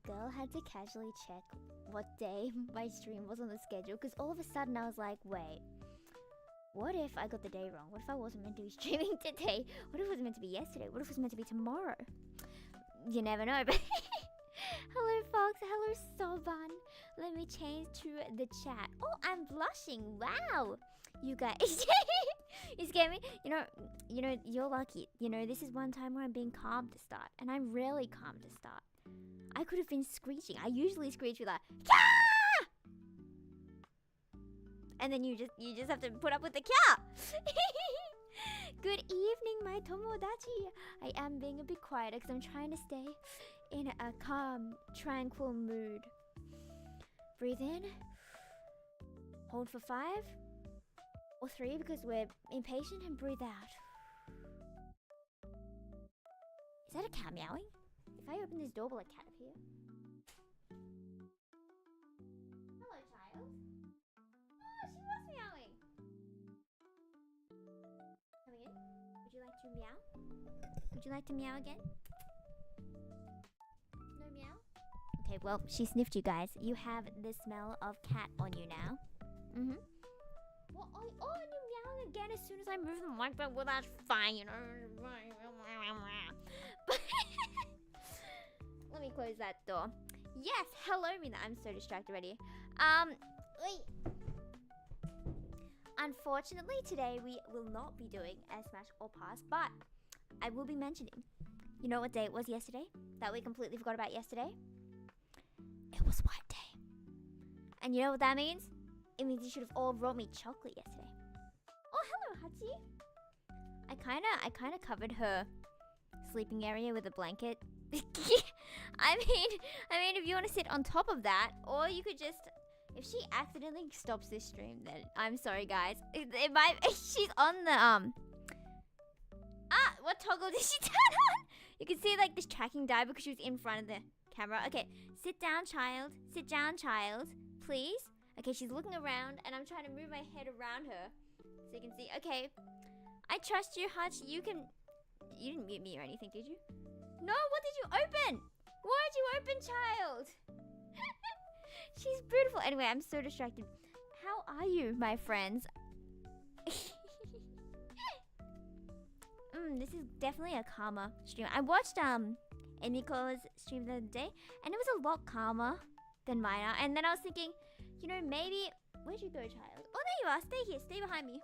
girl had to casually check what day my stream was on the schedule, because all of a sudden I was like, wait, what if I got the day wrong? What if I wasn't meant to be streaming today? What if it was meant to be yesterday? What if it was meant to be tomorrow? You never know, but hello Fox, hello Soban. Let me change to the chat. Oh, I'm blushing. Wow. You guys you scared me. You know, you're lucky. You know, this is one time where I'm being calm to start, and I'm rarely calm to start. I could have been screeching. I usually screech with a Kya! And then you just have to put up with the Kya. Good evening, my tomodachi. I am being a bit quieter because I'm trying to stay in a calm, tranquil mood. Breathe in. Hold for 5 or 3 because we're impatient, and breathe out. Is that a cat meowing? If I open this door, will a cat appear? Hello, child. Oh, she was meowing. Coming in. Would you like to meow? Would you like to meow again? No meow? Okay, well, she sniffed you guys. You have the smell of cat on you now. Mm-hmm. Well, and you're meowing again as soon as I move the mic, but well, that's fine, you know. But let me close that door. Yes, hello, Mina. I'm so distracted already. Wait. Unfortunately, today we will not be doing a Smash or Pass, but I will be mentioning. You know what day it was yesterday? That we completely forgot about yesterday? It was White Day. And you know what that means? It means you should have all brought me chocolate yesterday. Oh, hello, Hachi. I kinda covered her sleeping area with a blanket. I mean, if you want to sit on top of that, or you could just. If she accidentally stops this stream, then I'm sorry, guys. It might. She's on the what toggle did she turn on? You can see like this tracking died because she was in front of the camera. Okay, sit down, child. Sit down, child. Please. Okay, she's looking around, and I'm trying to move my head around her so you can see. Okay, I trust you, Hutch. You didn't mute me or anything, did you? No. What did you open? What did you open, child? She's beautiful. Anyway, I'm so distracted. How are you, my friends? This is definitely a calmer stream. I watched Emiko's stream the other day, and it was a lot calmer than mine are. And then I was thinking, you know, maybe. Where'd you go, child? Oh, there you are. Stay here. Stay behind me.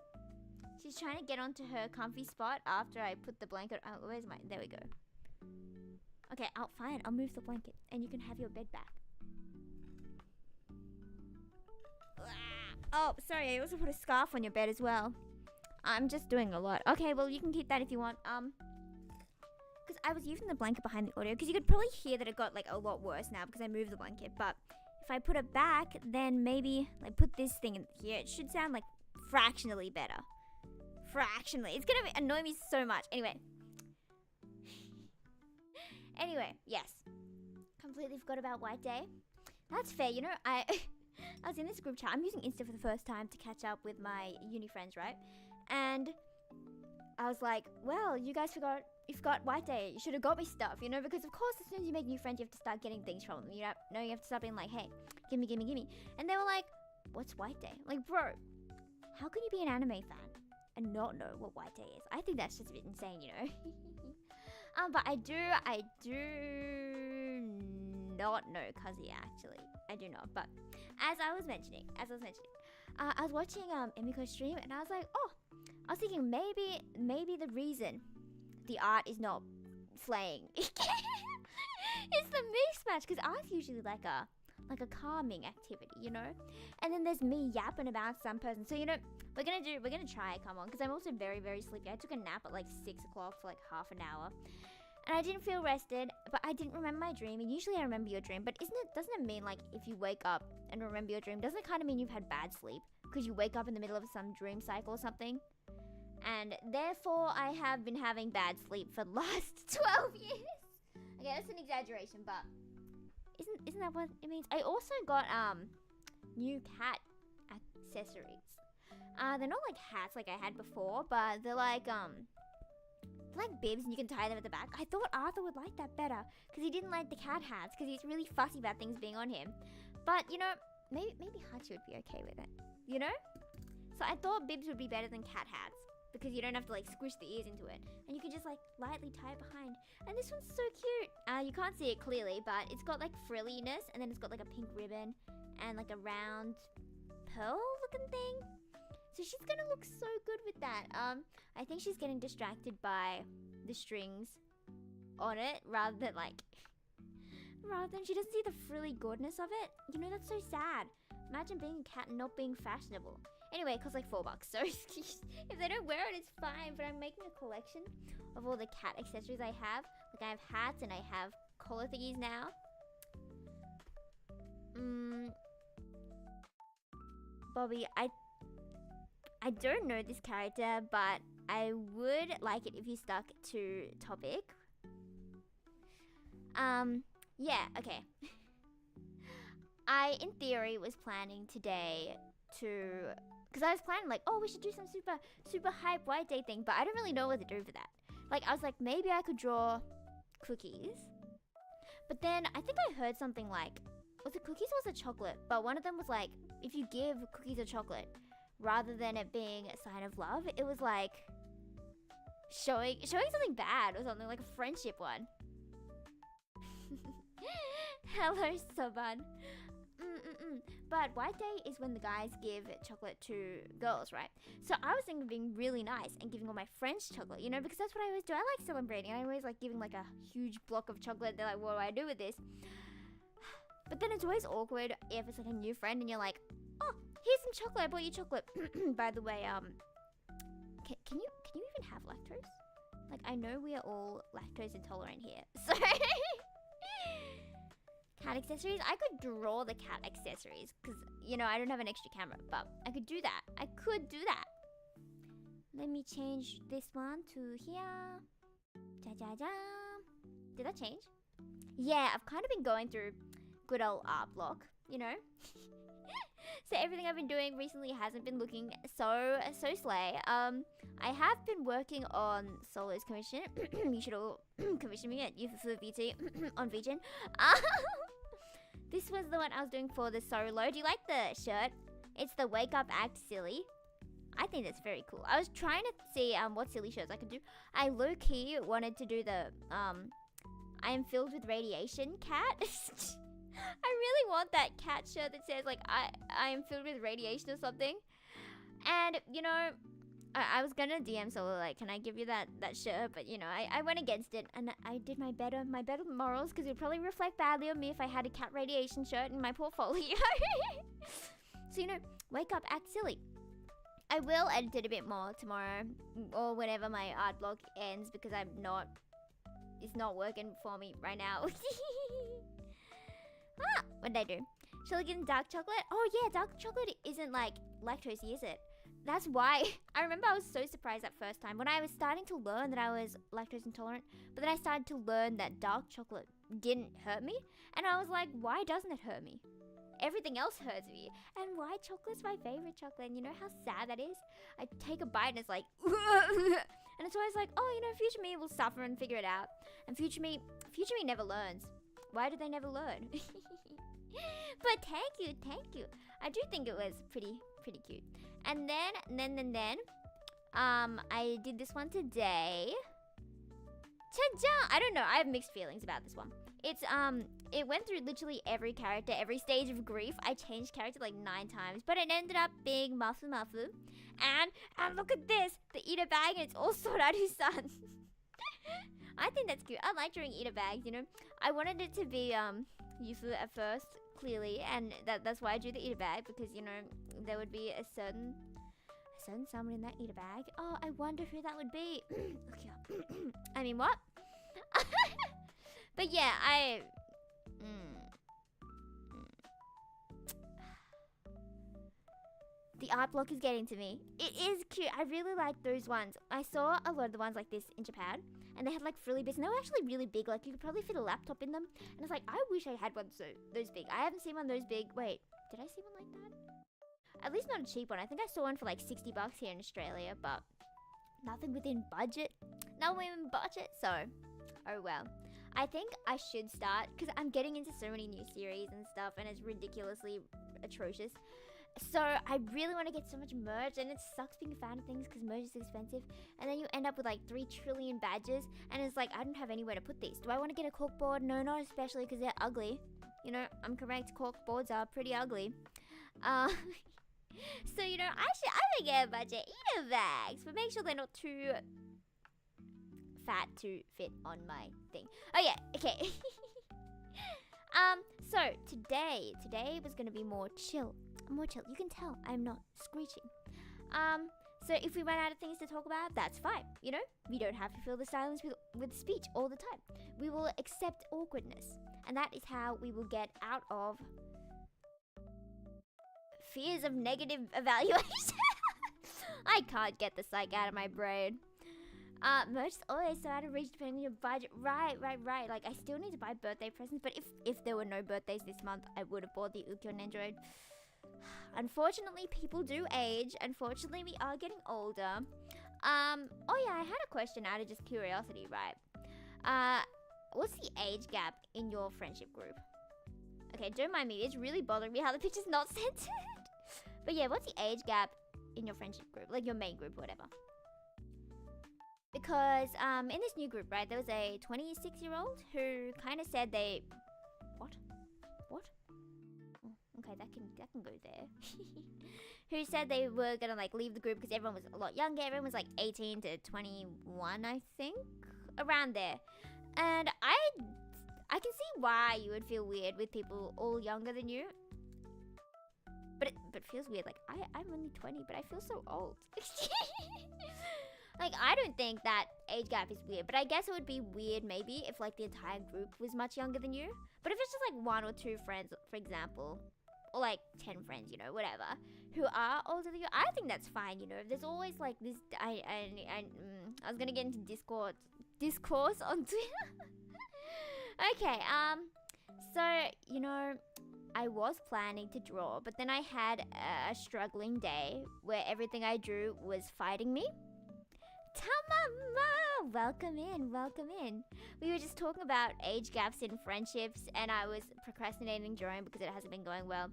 She's trying to get onto her comfy spot after I put the blanket. Oh, where's my? There we go. Okay, fine. I'll move the blanket, and you can have your bed back. Oh, sorry, I also put a scarf on your bed as well. I'm just doing a lot. Okay, well, you can keep that if you want. Because I was using the blanket behind the audio, because you could probably hear that it got, like, a lot worse now because I moved the blanket. But if I put it back, then maybe, like, put this thing in here. It should sound, like, fractionally better. Fractionally. It's gonna annoy me so much. Anyway. Anyway, yes. Completely forgot about White Day. That's fair, you know, I was in this group chat. I'm using Insta for the first time to catch up with my uni friends, right? And I was like, well, you forgot White Day. You should have got me stuff, you know? Because, of course, as soon as you make new friends, you have to start getting things from them. You have to start being like, hey, gimme, gimme, gimme. And they were like, what's White Day? Like, bro, how can you be an anime fan and not know what White Day is? I think that's just a bit insane, you know? But I do not know Kazuya, actually. I do not. But as I was mentioning, I was watching Emiko's stream, and I was like, oh, I was thinking maybe the reason the art is not flaying is the mismatch, because art's usually like a calming activity, you know? And then there's me yapping about some person. So, you know, we're gonna try, come on, because I'm also very, very sleepy. I took a nap at like 6 o'clock for like half an hour. And I didn't feel rested, but I didn't remember my dream. And usually I remember your dream, but doesn't it mean like if you wake up and remember your dream, doesn't it kind of mean you've had bad sleep? Because you wake up in the middle of some dream cycle or something? And therefore I have been having bad sleep for the last 12 years. Okay, that's an exaggeration, but isn't that what it means? I also got new cat accessories. They're not like hats like I had before, but they're like like bibs and you can tie them at the back. I thought Arthur would like that better because he didn't like the cat hats because he's really fussy about things being on him. But, you know, maybe Hachi would be okay with it, you know? So I thought bibs would be better than cat hats because you don't have to like squish the ears into it. And you can just like lightly tie it behind. And this one's so cute. You can't see it clearly, but it's got like frilliness and then it's got like a pink ribbon and like a round pearl looking thing. So she's gonna look so good with that. I think she's getting distracted by the strings on it rather than she doesn't see the frilly goodness of it. You know, that's so sad. Imagine being a cat and not being fashionable. Anyway, it costs like $4, so if they don't wear it, it's fine. But I'm making a collection of all the cat accessories I have. Like I have hats and I have collar thingies now. Bobby, I don't know this character, but I would like it if you stuck to topic. Yeah, okay. I, in theory, was planning today to... Because I was planning like, oh, we should do some super hype White Day thing, but I don't really know what to do for that. Like, I was like, maybe I could draw cookies. But then, I think I heard something like, was it cookies or was it chocolate? But one of them was like, if you give cookies or chocolate, rather than it being a sign of love, it was like showing something bad or something, like a friendship one. Hello, Soban. But White Day is when the guys give chocolate to girls, right? So I was thinking of being really nice and giving all my friends chocolate, you know, because that's what I always do. I like celebrating. I always like giving like a huge block of chocolate. They're like, what do I do with this? But then it's always awkward if it's like a new friend and you're like, oh, here's some chocolate. I bought you chocolate. By the way, can you even have lactose? Like, I know we are all lactose intolerant here, so... Cat accessories? I could draw the cat accessories because, you know, I don't have an extra camera, but I could do that. I could do that. Let me change this one to here. Ja-ja-ja. Did that change? Yeah, I've kind of been going through good old art block, you know? So everything I've been doing recently hasn't been looking so slay. I have been working on Solo's commission. You should all commission me at Yufu VT on VGen. This was the one I was doing for the Solo. Do you like the shirt? It's the Wake Up Act Silly. I think that's very cool. I was trying to see what silly shirts I could do. I low-key wanted to do the I am filled with radiation cat. I really want that cat shirt that says like I am filled with radiation or something. And you know, I was gonna DM Solo like, can I give you that shirt? But you know, I went against it and I did my better morals because it would probably reflect badly on me if I had a cat radiation shirt in my portfolio. So you know, wake up, act silly. I will edit it a bit more tomorrow or whenever my art block ends because it's not working for me right now. What did I do? Shall I get in dark chocolate? Oh yeah, dark chocolate isn't like lactose, is it? That's why. I remember I was so surprised that first time when I was starting to learn that I was lactose intolerant, but then I started to learn that dark chocolate didn't hurt me, and I was like, why doesn't it hurt me? Everything else hurts me, and white chocolate's my favorite chocolate, and you know how sad that is? I take a bite and it's like, and it's always like, oh, you know, future me will suffer and figure it out, and future me never learns. Why do they never learn? But thank you. I do think it was pretty cute. And then, I did this one today. Ta-da! I don't know. I have mixed feelings about this one. It's it went through literally every character, every stage of grief. I changed character like 9 times, but it ended up being Mafu. And look at this, the Ida bag, and it's all Soraru-san. I think that's cute. I like drawing Ida bags, you know. I wanted it to be Yufu at first, clearly, and that's why I drew the Ida bag, because you know there would be a certain someone in that Ida bag. Oh, I wonder who that would be. Okay. I mean, what? But yeah, the art block is getting to me. It is cute. I really like those ones. I saw a lot of the ones like this in Japan, and they had like frilly bits, and they were actually really big. Like you could probably fit a laptop in them. And it's like, I wish I had one those big. I haven't seen one those big. Wait, did I see one like that? At least not a cheap one. I think I saw one for like $60 here in Australia, but nothing within budget. No within budget, so oh well. I think I should start, because I'm getting into so many new series and stuff, and it's ridiculously atrocious. So I really want to get so much merch, and it sucks being a fan of things because merch is expensive, and then you end up with like 3 trillion badges, and it's like I don't have anywhere to put these. Do I want to get a cork board? No, not especially, because they're ugly. You know, I'm correct, cork boards are pretty ugly. So you know, I should get a bunch of eater bags, but make sure they're not too fat to fit on my thing. Oh yeah, okay. So today was gonna be more chill. You can tell I'm not screeching. So if we run out of things to talk about, that's fine. You know, we don't have to fill the silence with speech all the time. We will accept awkwardness, and that is how we will get out of fears of negative evaluation. I can't get the psych out of my brain. Merch is always so out of reach depending on your budget. Right. Like, I still need to buy birthday presents, but if there were no birthdays this month, I would have bought the Ukiyo Android. Unfortunately, people do age. Unfortunately, we are getting older. Oh yeah, I had a question out of just curiosity, right? What's the age gap in your friendship group? Okay, don't mind me. It's really bothering me how the picture's not centered. But yeah, what's the age gap in your friendship group? Like your main group or whatever. Because in this new group, right, there was a 26-year-old who kind of said they... What? Oh, okay, that can go there. Who said they were gonna like leave the group because everyone was a lot younger. Everyone was like 18 to 21, I think, around there. And I can see why you would feel weird with people all younger than you. But it feels weird. Like, I'm only 20, but I feel so old. Like, I don't think that age gap is weird. But I guess it would be weird maybe if, like, the entire group was much younger than you. But if it's just, like, 1 or 2 friends, for example, or, like, 10 friends, you know, whatever, who are older than you, I think that's fine, you know. There's always, like, this... I was gonna get into discourse on Twitter. Okay, so, you know, I was planning to draw, but then I had a struggling day where everything I drew was fighting me. Tamama! Welcome in. We were just talking about age gaps in friendships, and I was procrastinating drawing because it hasn't been going well.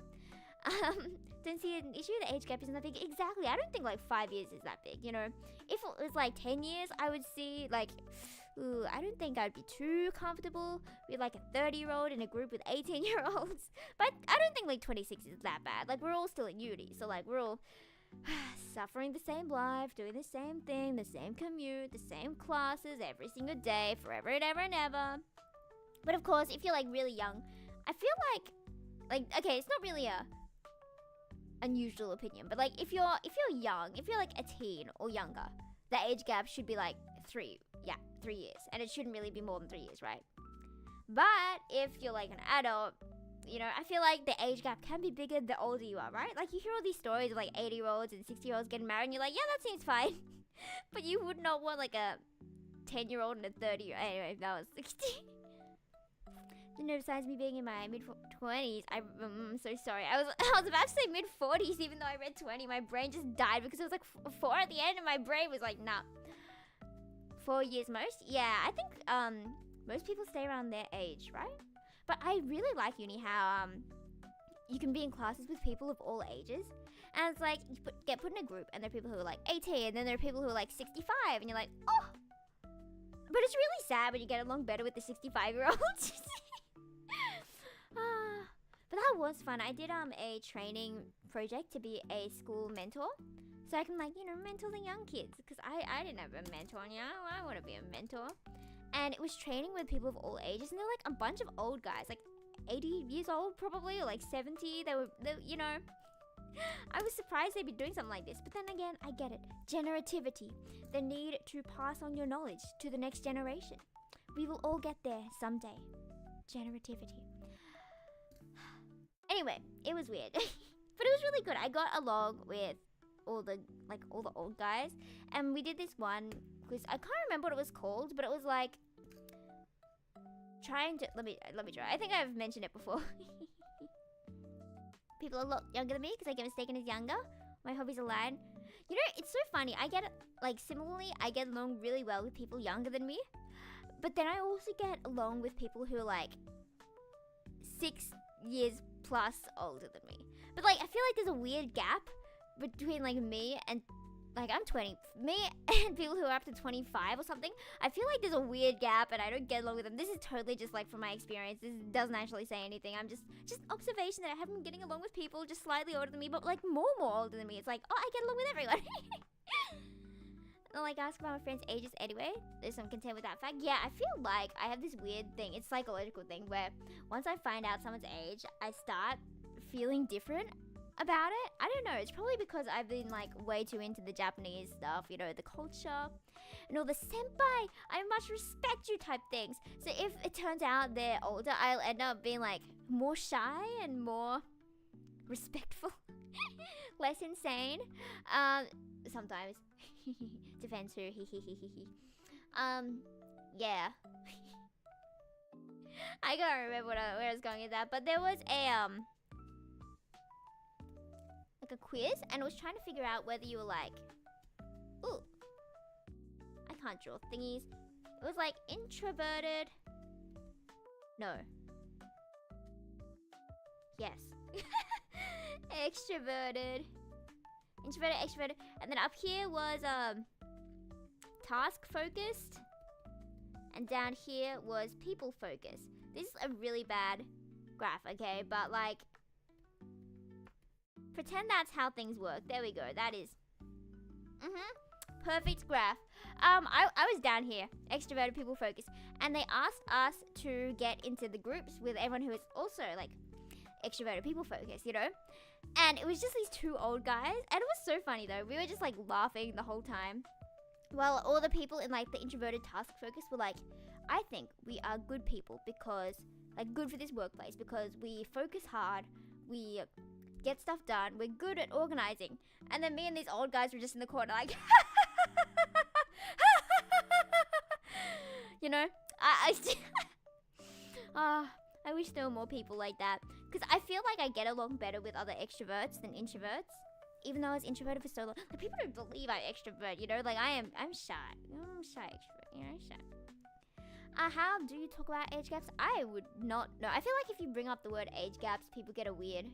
Don't see an issue. The age gap isn't that big. Exactly. I don't think like 5 years is that big, you know. If it was like 10 years, I would see like... Ooh, I don't think I'd be too comfortable with like a 30-year-old in a group with 18-year-olds. But I don't think like 26 is that bad. Like, we're all still in uni, so like we're all suffering the same life, doing the same thing, the same commute, the same classes every single day, forever and ever and ever. But of course, if you're like really young, I feel like okay, it's not really a unusual opinion, but like if you're young, if you're like a teen or younger, the age gap should be like 3 years, and it shouldn't really be more than 3 years, right? But if you're like an adult, you know, I feel like the age gap can be bigger the older you are, right? Like, you hear all these stories of like 80-year-olds and 60-year-olds getting married, and you're like, yeah, that seems fine. But you would not want like a 10-year-old and a 30-year-old. Anyway, that was 60. Besides me being in my mid-20s, I'm so sorry. I was about to say mid-40s, even though I read 20. My brain just died because it was like 4 at the end, and my brain was like, nah. 4 years most? Yeah, I think most people stay around their age, right? But I really like uni how you can be in classes with people of all ages. And it's like, you get put in a group, and there are people who are like 18, and then there are people who are like 65, and you're like, oh! But it's really sad when you get along better with the 65-year-olds. But that was fun. I did a training project to be a school mentor. So I can, like, you know, mentor the young kids. Because I didn't have a mentor, you know? I want to be a mentor. And it was training with people of all ages. And they're, like, a bunch of old guys. Like, 80 years old, probably. Or, like, 70. They were, you know... I was surprised they'd be doing something like this. But then again, I get it. Generativity. The need to pass on your knowledge to the next generation. We will all get there someday. Generativity. Anyway, it was weird. But it was really good. I got along with all the old guys, and we did this one quiz. I can't remember what it was called, but it was like trying to let me try. I think I've mentioned it before. People a lot younger than me because I get mistaken as younger. My hobbies align. You know, it's so funny. I get, like, similarly, I get along really well with people younger than me. But then I also get along with people who are, like, 6 years plus older than me. But, like, I feel like there's a weird gap between, like, me and, like, I'm 20. Me and people who are up to 25 or something. I feel like there's a weird gap and I don't get along with them. This is totally just, like, from my experience. This doesn't actually say anything. I'm just observation that I haven't been getting along with people just slightly older than me, but, like, more older than me. It's like, oh, I get along with everyone. And, like, ask about my friends' ages anyway. There's some content with that fact. Yeah, I feel like I have this weird thing. It's a psychological thing where once I find out someone's age, I start feeling different about it. I don't know. It's probably because I've been, like, way too into the Japanese stuff, you know, the culture and all the senpai, I must respect you type things. So if it turns out they're older, I'll end up being, like, more shy and more respectful. Less insane. Sometimes. Depends who. Yeah. I can't remember where I was going with that, but there was a like a quiz, and it was trying to figure out whether you were like, ooh, I can't draw thingies. It was like introverted. No. Yes. Extroverted. Introverted, extroverted, and then up here was task focused, and down here was people focused. This is a really bad graph, okay, but like pretend that's how things work. There we go. That is perfect graph. I was down here, extroverted, people focused, and they asked us to get into the groups with everyone who is also like extroverted, people focused, you know. And it was just these two old guys. And it was so funny though. We were just like laughing the whole time. While all the people in like the introverted task focus were like, I think we are good people because, like, good for this workplace because we focus hard, we get stuff done, we're good at organizing. And then me and these old guys were just in the corner like, you know, I wish there were more people like that. Because I feel like I get along better with other extroverts than introverts. Even though I was introverted for so long. Like, people don't believe I'm extrovert, you know? Like, I'm shy. I'm shy extrovert, you know? Shy. How do you talk about age gaps? I would not know. I feel like if you bring up the word age gaps, people get a weird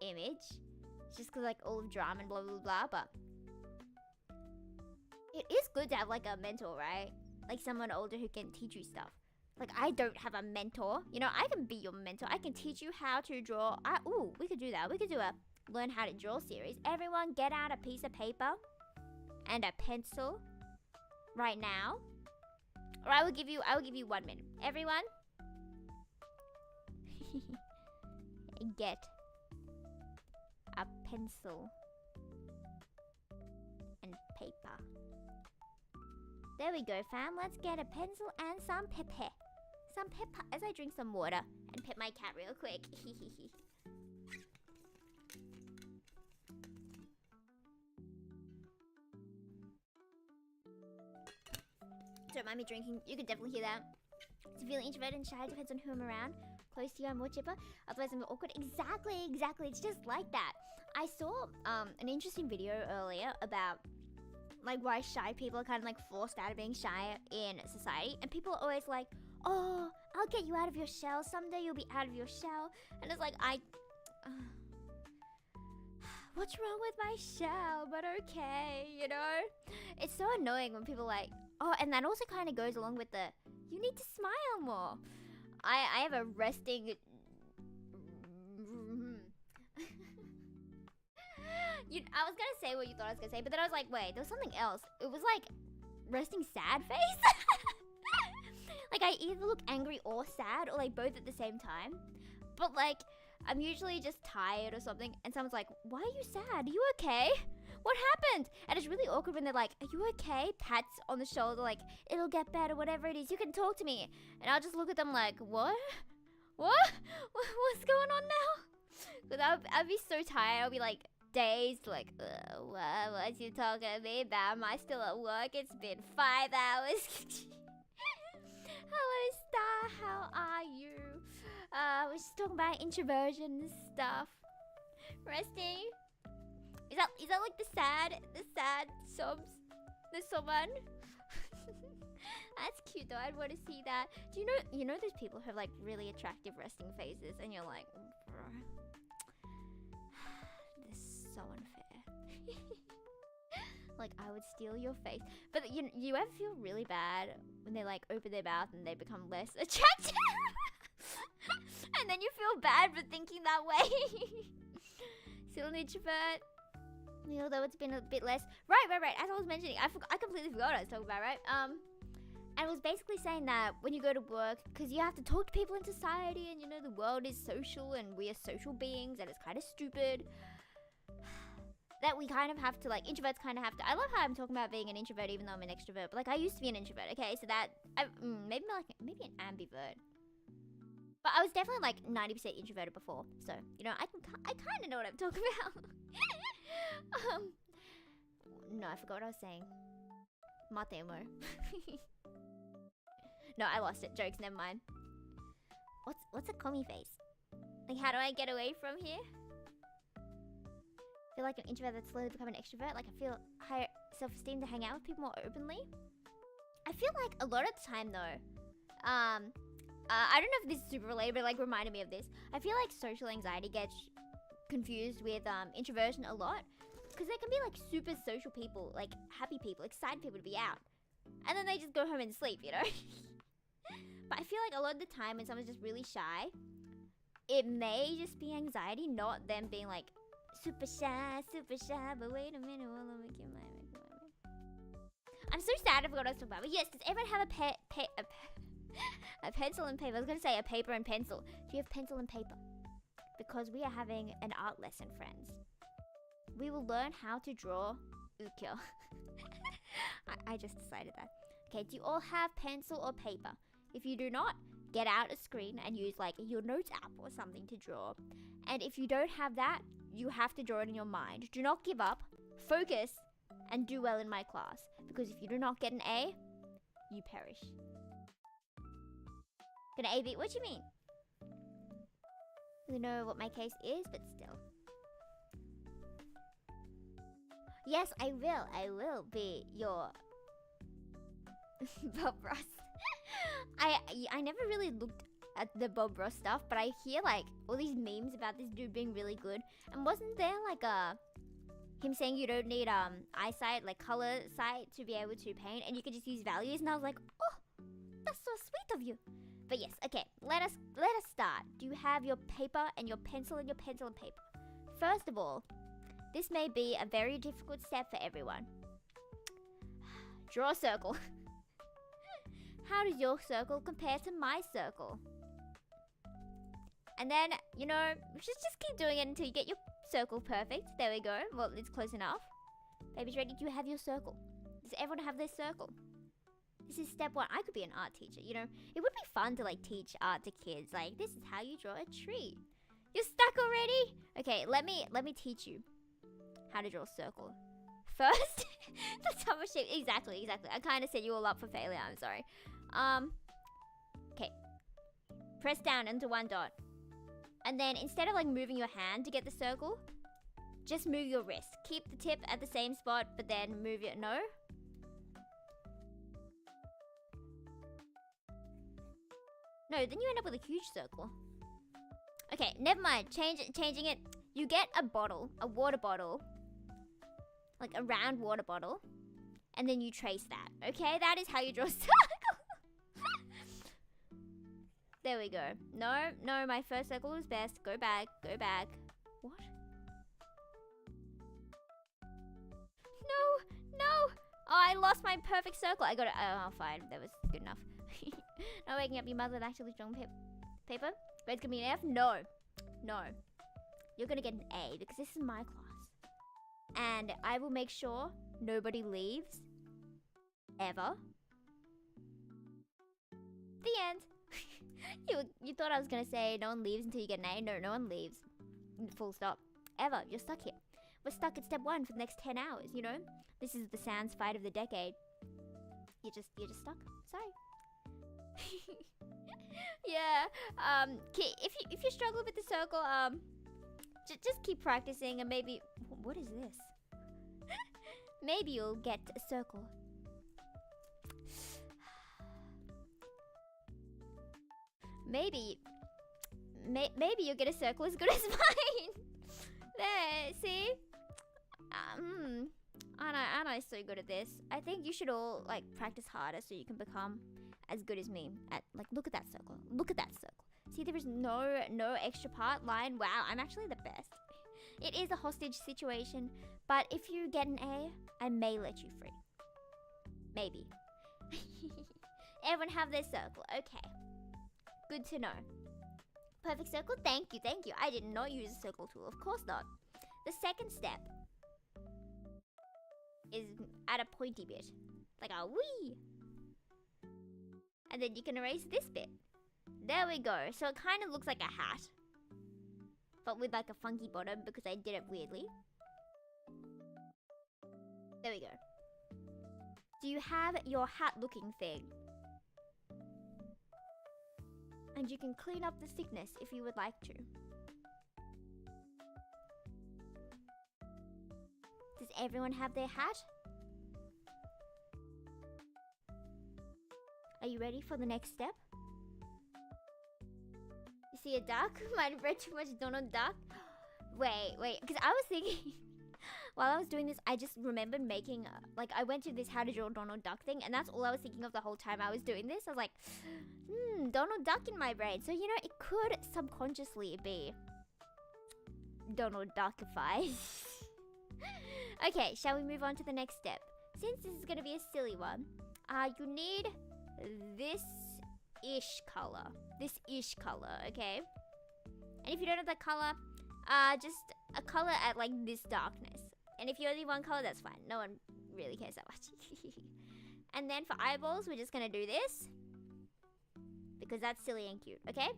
image. It's just because, like, all of drama and blah, blah, blah. But it is good to have, like, a mentor, right? Like, someone older who can teach you stuff. Like, I don't have a mentor. You know, I can be your mentor. I can teach you how to draw. Ooh, we could do that. We could do a learn how to draw series. Everyone get out a piece of paper and a pencil right now. Or I will give you 1 minute. Everyone get a pencil and paper. There we go, fam. Let's get a pencil and some pepper. Some pepper as I drink some water and pet my cat real quick. Don't mind me drinking. You can definitely hear that. To feel introverted and shy depends on who I'm around. Close to you, I'm more chipper. Otherwise, I'm awkward. Exactly. It's just like that. I saw an interesting video earlier about like why shy people are kind of like forced out of being shy in society, and people are always like, oh, I'll get you out of your shell, someday you'll be out of your shell. And it's like, what's wrong with my shell? But okay, you know. It's so annoying when people like, oh, and that also kind of goes along with the, you need to smile more. I have a resting I was gonna say what you thought I was gonna say, but then I was like, wait, there was something else. It was like resting sad face. Like, I either look angry or sad, or like both at the same time. But like, I'm usually just tired or something, and someone's like, why are you sad? Are you okay? What happened? And it's really awkward when they're like, are you okay? Pats on the shoulder, like, it'll get better, whatever it is, you can talk to me. And I'll just look at them like, what? What's going on now? Because I'll be so tired. I'll be like, dazed, like, what you talking to me about? Am I still at work? It's been 5 hours. Hello, Star. How are you? We're just talking about introversion and stuff. Resting Is that like the sad sobs? The soban? That's cute though. I'd want to see that. Do you know those people who have like really attractive resting faces, and you're like, bro, this is so unfair. Like, I would steal your face. But you ever feel really bad when they like open their mouth and they become less attractive? And then you feel bad for thinking that way. Still an introvert. Although it's been a bit less. Right. As I was mentioning, I completely forgot what I was talking about, right? I was basically saying that when you go to work, because you have to talk to people in society, and the world is social, and we are social beings, and it's kind of stupid. That we kind of have to, like, introverts kind of have to. I love how I'm talking about being an introvert even though I'm an extrovert, but like I used to be an introvert. Okay, so that maybe an ambivert. But I was definitely like 90% introverted before, so I kind of know what I'm talking about. No, I forgot what I was saying. Matemo. No, I lost it. Jokes, never mind. What's a commie face? Like, how do I get away from here? I feel like an introvert that's slowly become an extrovert. Like, I feel higher self-esteem to hang out with people more openly. I feel like a lot of the time though, I don't know if this is super related, but like reminded me of this. I feel like social anxiety gets confused with introversion a lot, because they can be like super social people, like happy people, excited people to be out, and then they just go home and sleep, But I feel like a lot of the time when someone's just really shy, it may just be anxiety, not them being like super shy, but wait a minute, while I make you mine. I'm so sad I forgot what I was talking about. But yes, does everyone have a pencil and paper? I was going to say a paper and pencil. Do you have pencil and paper? Because we are having an art lesson, friends. We will learn how to draw ukiyo. I just decided that. Okay, do you all have pencil or paper? If you do not, get out a screen and use like your notes app or something to draw. And if you don't have that, you have to draw it in your mind. Do not give up, focus, and do well in my class. Because if you do not get an A, you perish. Gonna A, B, what do you mean? We know what my case is, but still. Yes, I will be your Bob Ross. I never really looked at the Bob Ross stuff, but I hear like all these memes about this dude being really good. And wasn't there like him saying you don't need eyesight, like color sight, to be able to paint, and you can just use values? And I was like, oh, that's so sweet of you. But yes, okay, let us start. Do you have your paper and your pencil and paper? First of all, this may be a very difficult step for everyone. Draw a circle. How does your circle compare to my circle? And then, just keep doing it until you get your circle perfect. There we go. Well, it's close enough. Baby's ready. Do you have your circle? Does everyone have their circle? This is step one. I could be an art teacher, It would be fun to, like, teach art to kids. Like, this is how you draw a tree. You're stuck already? Okay, let me teach you how to draw a circle. First, that's how much shape. Exactly. I kind of set you all up for failure. I'm sorry. Okay. Press down into one dot. And then instead of, like, moving your hand to get the circle, just move your wrist. Keep the tip at the same spot, but then move it. No? No, then you end up with a huge circle. Okay, never mind. Changing it. You get a bottle, a water bottle, like a round water bottle, and then you trace that. Okay, that is how you draw a circle. There we go. No, my first circle was best. Go back. What? No. Oh, I lost my perfect circle. I got it. Oh, fine. That was good enough. Not waking up your mother with actually strong paper. But it's gonna be an F? No. You're gonna get an A because this is my class. And I will make sure nobody leaves. Ever. The end. You thought I was gonna say no one leaves until you get an A. No one leaves. Full stop. Ever. You're stuck here. We're stuck at step one for the next 10 hours, This is the sans fight of the decade. You're just stuck. Sorry. Yeah. If you struggle with the circle, Just keep practicing and maybe... What is this? Maybe you'll get a circle. Maybe you'll get a circle as good as mine. There, see? Aren't I so good at this? I think you should all like practice harder so you can become as good as me at like, look at that circle. Look at that circle. See, there is no extra part line. Wow, I'm actually the best. It is a hostage situation, but if you get an A, I may let you free. Maybe. Everyone have their circle. Okay. Good to know. Perfect circle. Thank you. I did not use a circle tool. Of course not. The second step is add a pointy bit. Like a wee. And then you can erase this bit. There we go. So it kind of looks like a hat. But with like a funky bottom because I did it weirdly. There we go. Do you have your hat looking thing? And you can clean up the thickness if you would like to. Does everyone have their hat? Are you ready for the next step? You see a duck? Might have read too much Donald Duck. Wait, because I was thinking... While I was doing this, I just remembered making... like, I went to this how to draw Donald Duck thing, and that's all I was thinking of the whole time I was doing this. I was like, Donald Duck in my brain. So, you know, it could subconsciously be Donald Duckified. Okay, shall we move on to the next step? Since this is going to be a silly one, you need this-ish color. This-ish color, okay? And if you don't have that color, just a color at, like, this darkness. And if you only one color, that's fine. No one really cares that much. And then for eyeballs, we're just going to do this. Because that's silly and cute, okay?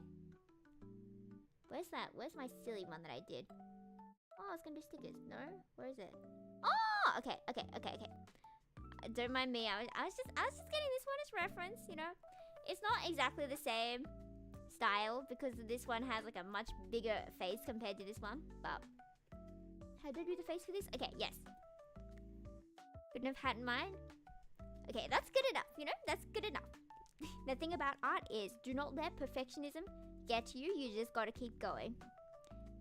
Where's that? Where's my silly one that I did? Oh, it's going to do stickers. No? Where is it? Oh! Okay. Don't mind me. I was just getting this one as reference, you know? It's not exactly the same style because this one has like a much bigger face compared to this one. But how do I do the face for this? Okay, yes. Good enough hat in mind. Okay, that's good enough, you know? That's good enough. The thing about art is do not let perfectionism get to you. You just gotta keep going.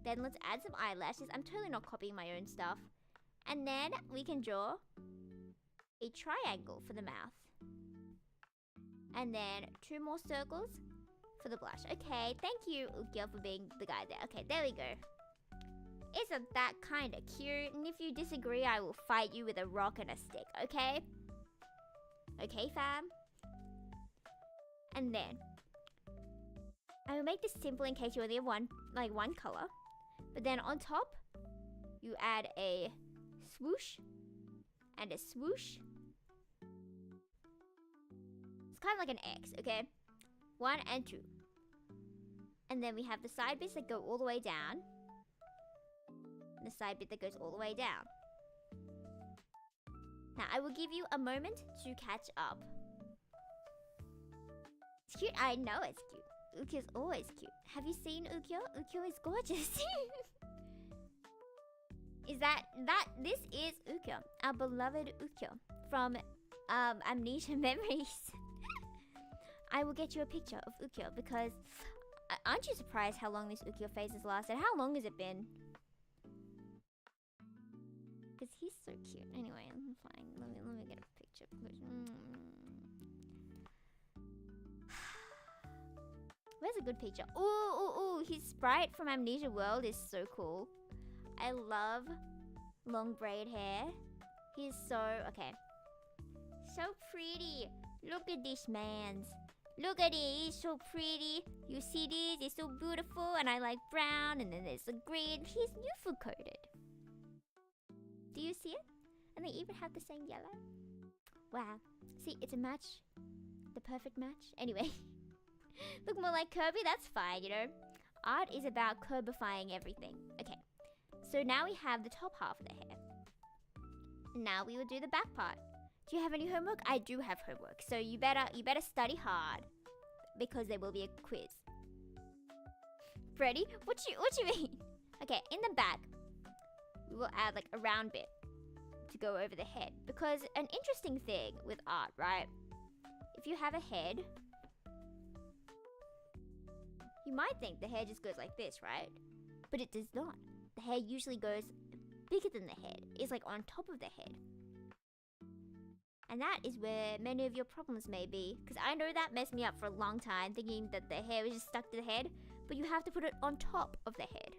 Then let's add some eyelashes. I'm totally not copying my own stuff. And then we can draw a triangle for the mouth. And then 2 more circles for the blush. Okay, thank you, Ukyo, for being the guy there. Okay, there we go. Isn't that kind of cute? And if you disagree, I will fight you with a rock and a stick, okay? Okay, fam? And then I will make this simple in case you only have one color. But then on top, you add a swoosh and a swoosh. It's kind of like an X, okay? 1 and 2. And then we have the side bits that go all the way down. And the side bit that goes all the way down. Now, I will give you a moment to catch up. It's cute. I know it's cute. Ukyo's always cute. Have you seen Ukyo? Ukyo is gorgeous. This is Ukyo, our beloved Ukyo from Amnesia Memories. I will get you a picture of Ukyo because aren't you surprised how long this Ukyo phase has lasted? How long has it been? Because he's so cute. Anyway, I'm fine. Let me get a picture. Where's a good picture? Ooh, his sprite from Amnesia World is so cool. I love long braid hair. He's so, okay. So pretty. Look at this man's. Look at it, he's so pretty. You see this, it's so beautiful. And I like brown, and then there's the green. He's Yufu coated. Do you see it? And they even have the same yellow. Wow. See, it's a match. The perfect match. Anyway. Look more like Kirby, that's fine, you know. Art is about Kirbifying everything. Okay. So now we have the top half of the hair. Now we will do the back part. Do you have any homework? I do have homework. So you better study hard. Because there will be a quiz. Freddy? What you mean? Okay, in the back, we will add like a round bit to go over the head. Because an interesting thing with art, right? If you have a head, you might think the hair just goes like this, right? But it does not. The hair usually goes bigger than the head. It's like on top of the head. And that is where many of your problems may be. Because I know that messed me up for a long time, thinking that the hair was just stuck to the head. But you have to put it on top of the head.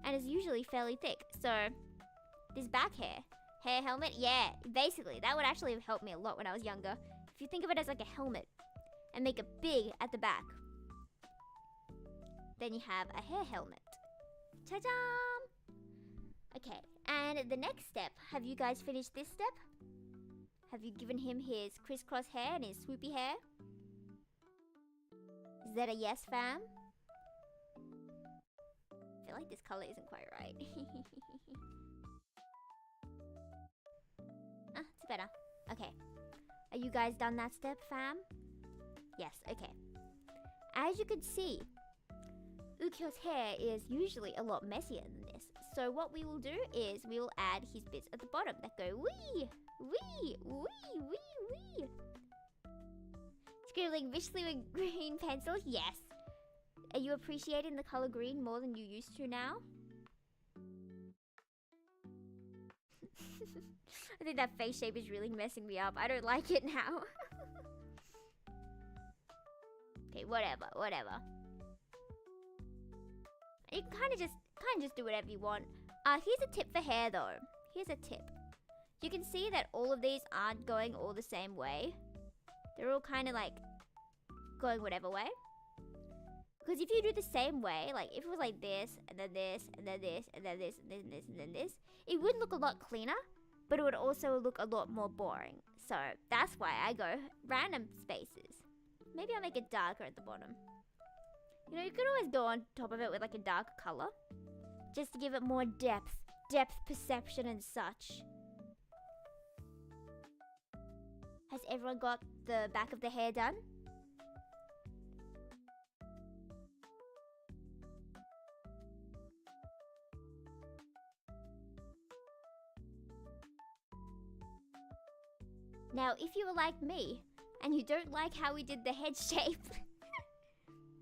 And it's usually fairly thick. So, this back hair helmet, yeah, basically, that would actually have helped me a lot when I was younger. If you think of it as like a helmet and make it big at the back, then you have a hair helmet. Ta-da! Okay, and the next step, have you guys finished this step? Have you given him his crisscross hair and his swoopy hair? Is that a yes, fam? I feel like this color isn't quite right. It's better. Okay. Are you guys done that step, fam? Yes, okay. As you can see, Ukyo's hair is usually a lot messier than this. So what we will do is we will add his bits at the bottom that go wee, wee, wee, wee, wee. Scribbling viciously with green pencils? Yes. Are you appreciating the color green more than you used to now? I think that face shape is really messing me up. I don't like it now. Okay, whatever. You can kind of just do whatever you want. Here's a tip for hair though. Here's a tip. You can see that all of these aren't going all the same way. They're all kind of like going whatever way. Because if you do the same way, like if it was like this, and then this, and then this, and then this, and then this, and then this, it would look a lot cleaner, but it would also look a lot more boring. So that's why I go random spaces. Maybe I'll make it darker at the bottom. You know, you could always go on top of it with like a darker color, just to give it more depth perception and such. Has everyone got the back of the hair done? Now, if you were like me, and you don't like how we did the head shape,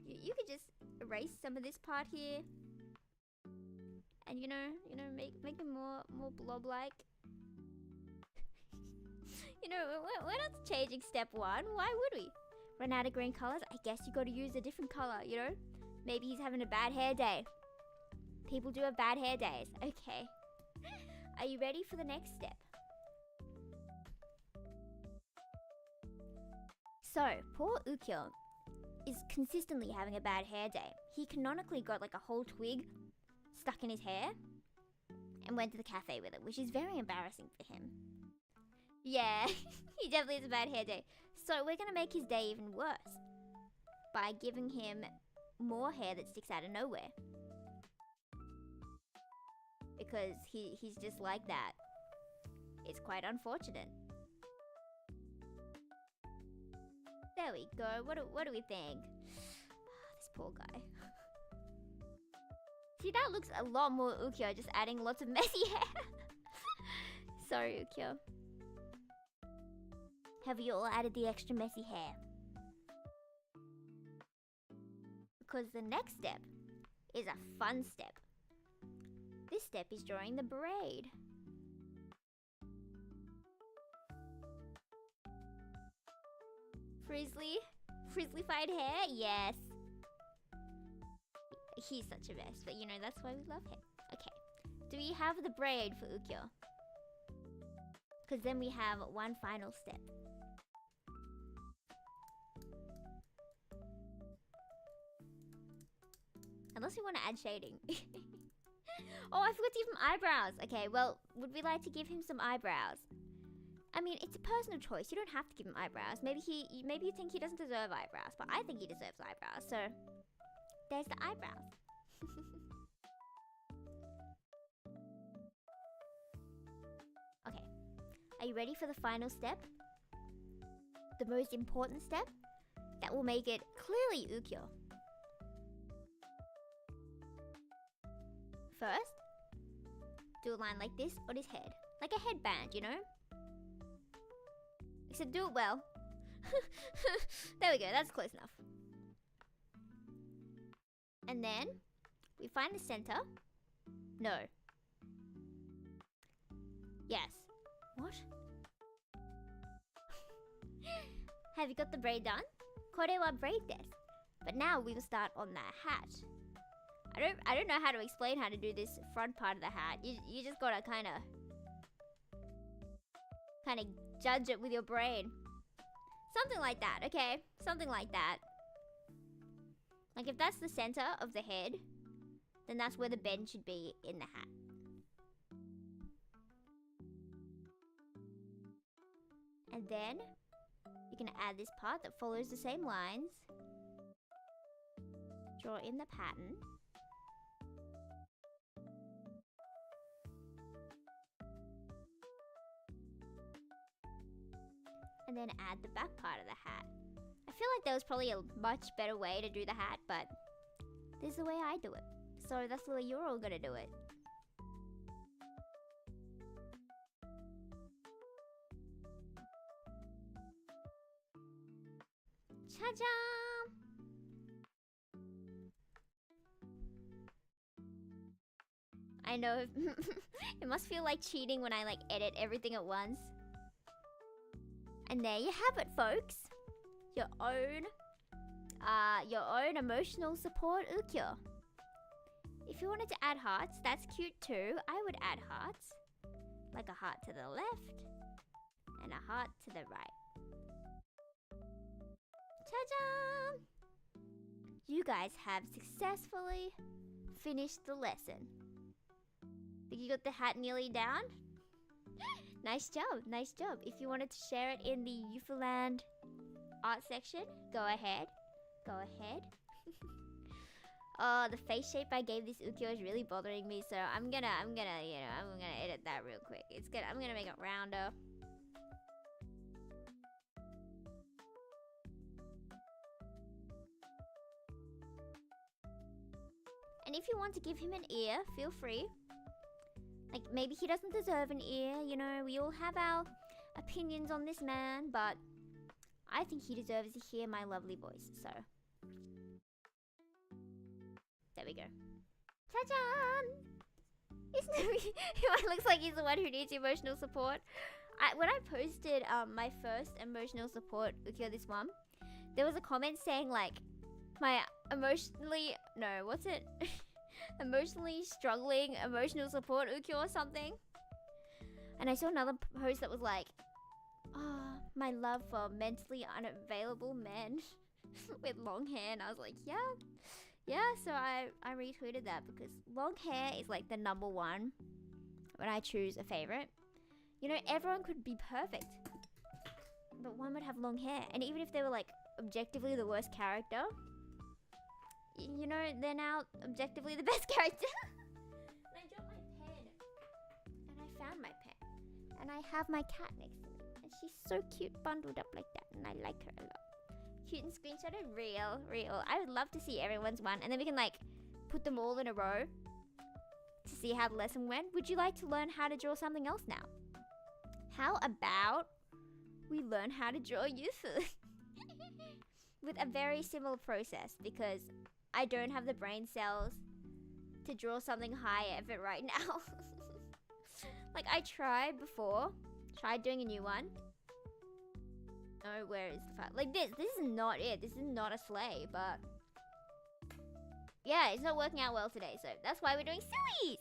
you could just erase some of this part here, and you know, make it more blob-like. You know, we're not changing step one. Why would we? Run out of green colors? I guess you got to use a different color. You know, maybe he's having a bad hair day. People do have bad hair days. Okay. Are you ready for the next step? So, poor Ukyo is consistently having a bad hair day. He canonically got like a whole twig stuck in his hair and went to the cafe with it, which is very embarrassing for him. Yeah, he definitely has a bad hair day. So we're gonna make his day even worse by giving him more hair that sticks out of nowhere. Because he's just like that. It's quite unfortunate. There we go. What do we think? This poor guy. See, that looks a lot more Ukyo, just adding lots of messy hair. Sorry, Ukyo. Have you all added the extra messy hair? Because the next step is a fun step. This step is drawing the braid. Frizzly-fied hair? Yes. He's such a mess, but you know, that's why we love him. Okay. Do we have the braid for Ukyo? Because then we have one final step. Unless we want to add shading. Oh, I forgot to give him eyebrows. Okay, well, would we like to give him some eyebrows? I mean, it's a personal choice. You don't have to give him eyebrows. Maybe you think he doesn't deserve eyebrows, but I think he deserves eyebrows. So, there's the eyebrows. Okay. Are you ready for the final step? The most important step? That will make it clearly Ukyo. first, do a line like this on his head. Like a headband, you know? Except do it well. There we go, that's close enough. And then, we find the center. No. Yes. What? Have you got the braid done? Kore wa braid desu. But now we will start on that hat. I don't know how to explain how to do this front part of the hat. You just gotta kind of judge it with your brain. Something like that, okay? Something like that. Like if that's the center of the head, then that's where the bend should be in the hat. And then you can add this part that follows the same lines. Draw in the pattern. And then add the back part of the hat. I feel like there was probably a much better way to do the hat, but this is the way I do it. So that's the way you're all gonna do it. Cha-jam! I know, it must feel like cheating when I like edit everything at once. And there you have it, folks. Your own emotional support ukiyo. If you wanted to add hearts, that's cute too. I would add hearts. Like a heart to the left and a heart to the right. Ta-da! You guys have successfully finished the lesson. Think you got the hat nearly down? Nice job, nice job. If you wanted to share it in the Yufuland art section, go ahead. Go ahead. Oh, the face shape I gave this ukiyo is really bothering me, so I'm gonna edit that real quick. I'm gonna make it rounder. And if you want to give him an ear, feel free. Like, maybe he doesn't deserve an ear, you know, we all have our opinions on this man, but I think he deserves to hear my lovely voice, so. There we go. Ta-da! He looks like he's the one who needs emotional support. When I posted my first emotional support ukiyo, this one, there was a comment saying like, emotionally struggling emotional support ukiyo or something. And I saw another post that was like, oh, my love for mentally unavailable men with long hair. And I was like, yeah, so I retweeted that because long hair is like the number one when I choose a favorite. You know, everyone could be perfect, but one would have long hair. And even if they were like objectively the worst character, you know, they're now objectively the best character. And I dropped my pen. And I found my pen. And I have my cat next to me. And she's so cute, bundled up like that. And I like her a lot. Cute and screenshotted? Real. I would love to see everyone's one. And then we can like put them all in a row to see how the lesson went. Would you like to learn how to draw something else now? How about we learn how to draw Yufu? With a very similar process, because I don't have the brain cells to draw something high effort right now. Like I tried doing a new one. Oh, where is the file? Like this is not it. This is not a sleigh, but yeah, it's not working out well today, so that's why we're doing sillies.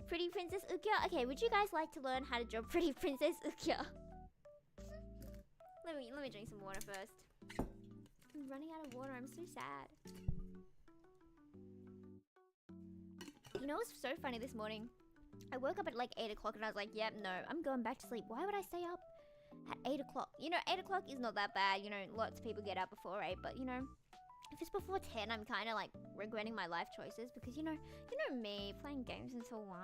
Pretty Princess ukiyo. Okay, would you guys like to learn how to draw Pretty Princess ukiyo? Let me drink some water first. I'm running out of water. I'm so sad. You know what's so funny this morning? I woke up at like 8 o'clock and I was like, yep, no, I'm going back to sleep. Why would I stay up at 8 o'clock? You know, 8 o'clock is not that bad. You know, lots of people get up before 8, but you know, if it's before 10, I'm kind of like regretting my life choices because you know me, playing games until 1,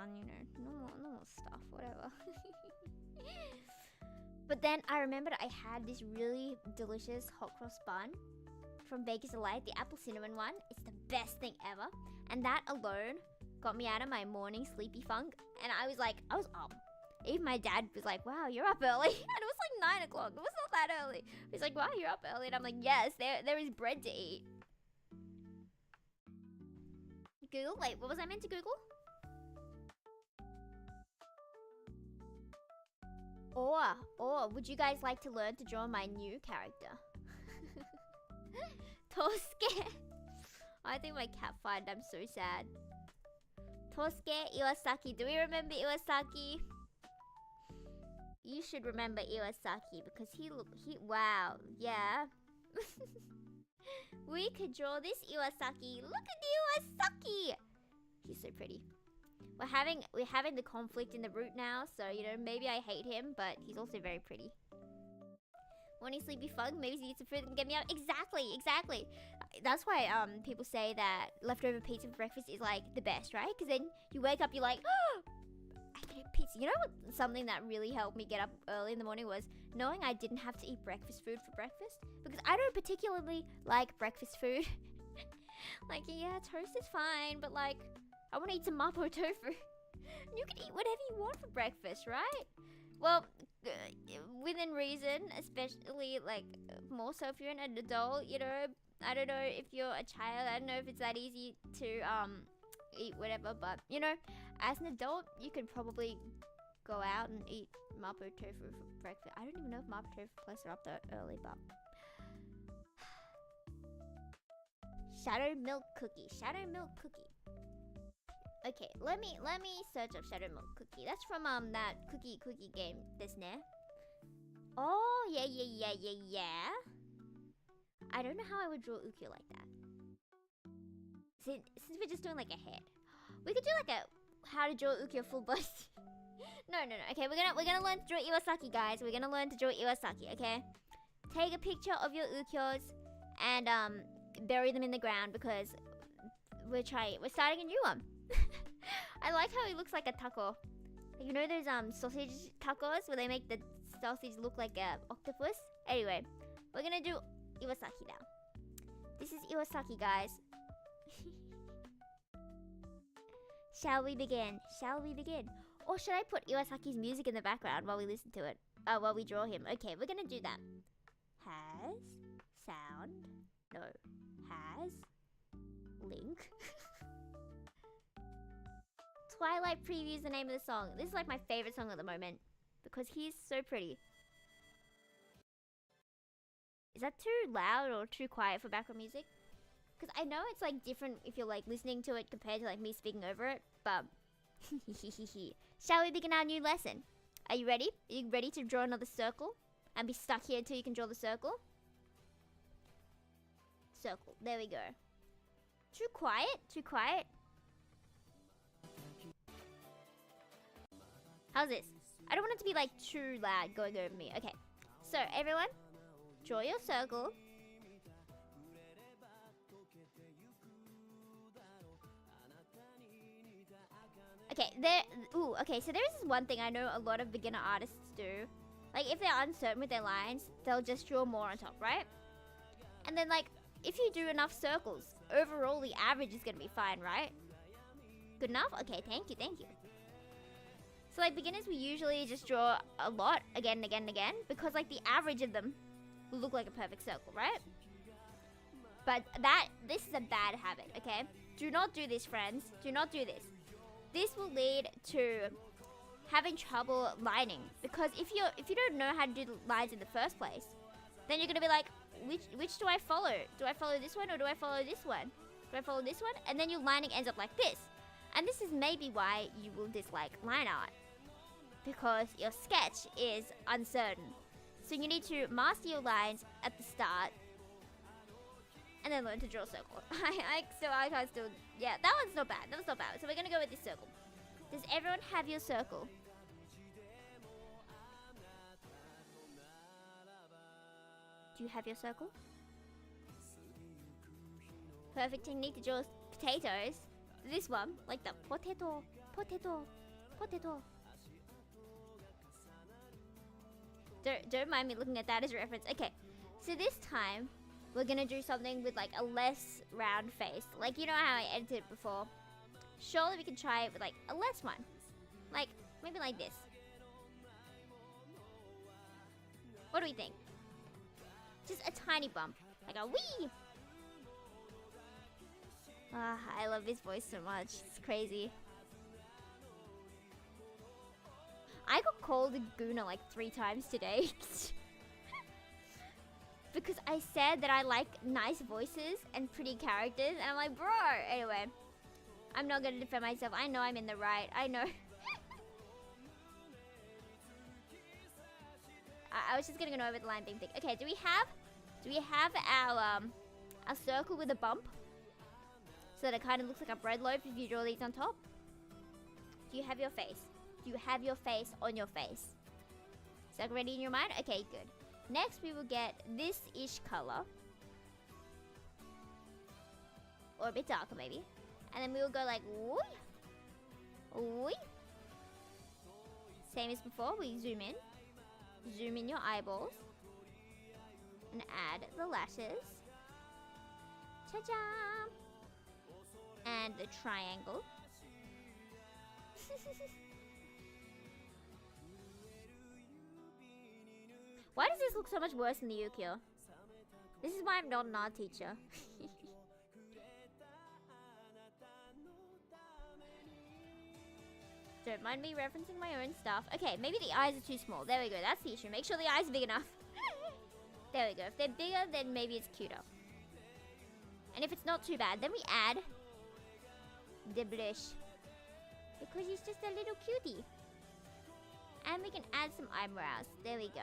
you know, normal stuff, whatever. But then I remembered I had this really delicious hot cross bun from Baker's Delight, the apple cinnamon one. It's the best thing ever. And that alone got me out of my morning sleepy funk, and I was up. Even my dad was like, wow, you're up early. And it was like 9 o'clock. It was not that early. He's like, wow, you're up early. And I'm like, yes, there is bread to eat. Google? Wait, what was I meant to Google? Or would you guys like to learn to draw my new character? Tosuke. I think my cat find I'm so sad. Tosuke Iwasaki. Do we remember Iwasaki? You should remember Iwasaki because he wow, yeah. We could draw this Iwasaki. Look at Iwasaki. He's so pretty. We're having the conflict in the root now, so you know, maybe I hate him, but he's also very pretty. Morning sleepy fug, maybe he eats some food and get me up. Exactly. That's why people say that leftover pizza for breakfast is like the best, right? Because then you wake up, you're like, oh, I can eat pizza. You know what? Something that really helped me get up early in the morning was knowing I didn't have to eat breakfast food for breakfast, because I don't particularly like breakfast food. Like, yeah, toast is fine, but like, I want to eat some mapo tofu. You can eat whatever you want for breakfast, right? Well, within reason, especially like more so if you're an adult, you know. I don't know if you're a child. I don't know if it's that easy to eat whatever, but you know, as an adult, you could probably go out and eat mapo tofu for breakfast. I don't even know if mapo tofu places are up that early, but shadow milk cookie. Okay, let me search up shadow milk cookie. That's from that cookie game, this ne? Oh yeah. I don't know how I would draw Ukyo like that. Since we're just doing like a head, we could do like a how to draw Ukyo full bust. No. Okay, we're gonna learn to draw Iwasaki, guys. We're gonna learn to draw Iwasaki. Okay, take a picture of your Ukyos and bury them in the ground because we're starting a new one. I like how he looks like a taco. You know those sausage tacos where they make the sausage look like a octopus? Anyway, we're gonna do Iwasaki now. This is Iwasaki, guys. Shall we begin? Or should I put Iwasaki's music in the background while we listen to it? While we draw him. Okay, we're gonna do that. Has sound. No. Has link. Twilight Preview is the name of the song. This is like my favorite song at the moment because he's so pretty. Is that too loud or too quiet for background music? Because I know it's like different if you're like listening to it compared to like me speaking over it, but shall we begin our new lesson? Are you ready? Are you ready to draw another circle and be stuck here until you can draw the circle? Circle. There we go. Too quiet? How's this? I don't want it to be like too loud going over me. Okay, so everyone, draw your circle. Okay, so there is this one thing I know a lot of beginner artists do. Like, if they're uncertain with their lines, they'll just draw more on top, right? And then, like, if you do enough circles, overall the average is gonna be fine, right? Good enough? Okay, thank you. So like beginners, we usually just draw a lot again and again because like the average of them will look like a perfect circle, right? But this is a bad habit, okay? Do not do this, friends. Do not do this. This will lead to having trouble lining because if you don't know how to do the lines in the first place, then you're gonna be like, which do I follow? Do I follow this one or do I follow this one? Do I follow this one? And then your lining ends up like this. And this is maybe why you will dislike line art, because your sketch is uncertain. So you need to master your lines at the start and then learn to draw a circle. I can't still, yeah, that one's not bad. That was not bad. So we're gonna go with this circle. Does everyone have your circle? Do you have your circle? Perfect technique to draw potatoes. This one, like the potato. Don't mind me looking at that as a reference. Okay, so this time we're gonna do something with like a less round face. Like, you know how I edited it before? surely we can try it with like a less one. Like, maybe like this. What do we think? Just a tiny bump. Like a wee! Ah, I love his voice so much. It's crazy. I got called a gooner like 3 times today. Because I said that I like nice voices and pretty characters. And I'm like, bro! Anyway. I'm not gonna defend myself. I know I'm in the right. I know. I was just gonna go over the line being thick. Okay, do we have our circle with a bump? So that it kind of looks like a bread loaf if you draw these on top? Do you have your face? Do you have your face on your face? Is that ready in your mind? Okay, good. Next, we will get this-ish color. Or a bit darker, maybe. And then we will go like, woi. Woi. Same as before, we zoom in. Zoom in your eyeballs. And add the lashes. Cha-cha! And the triangle. Why does this look so much worse than the Yukio? This is why I'm not an art teacher. Don't mind me referencing my own stuff. Okay, maybe the eyes are too small. There we go, that's the issue. Make sure the eyes are big enough. There we go. If they're bigger, then maybe it's cuter. And if it's not too bad, then we add the blush. Because he's just a little cutie. And we can add some eyebrows. There we go.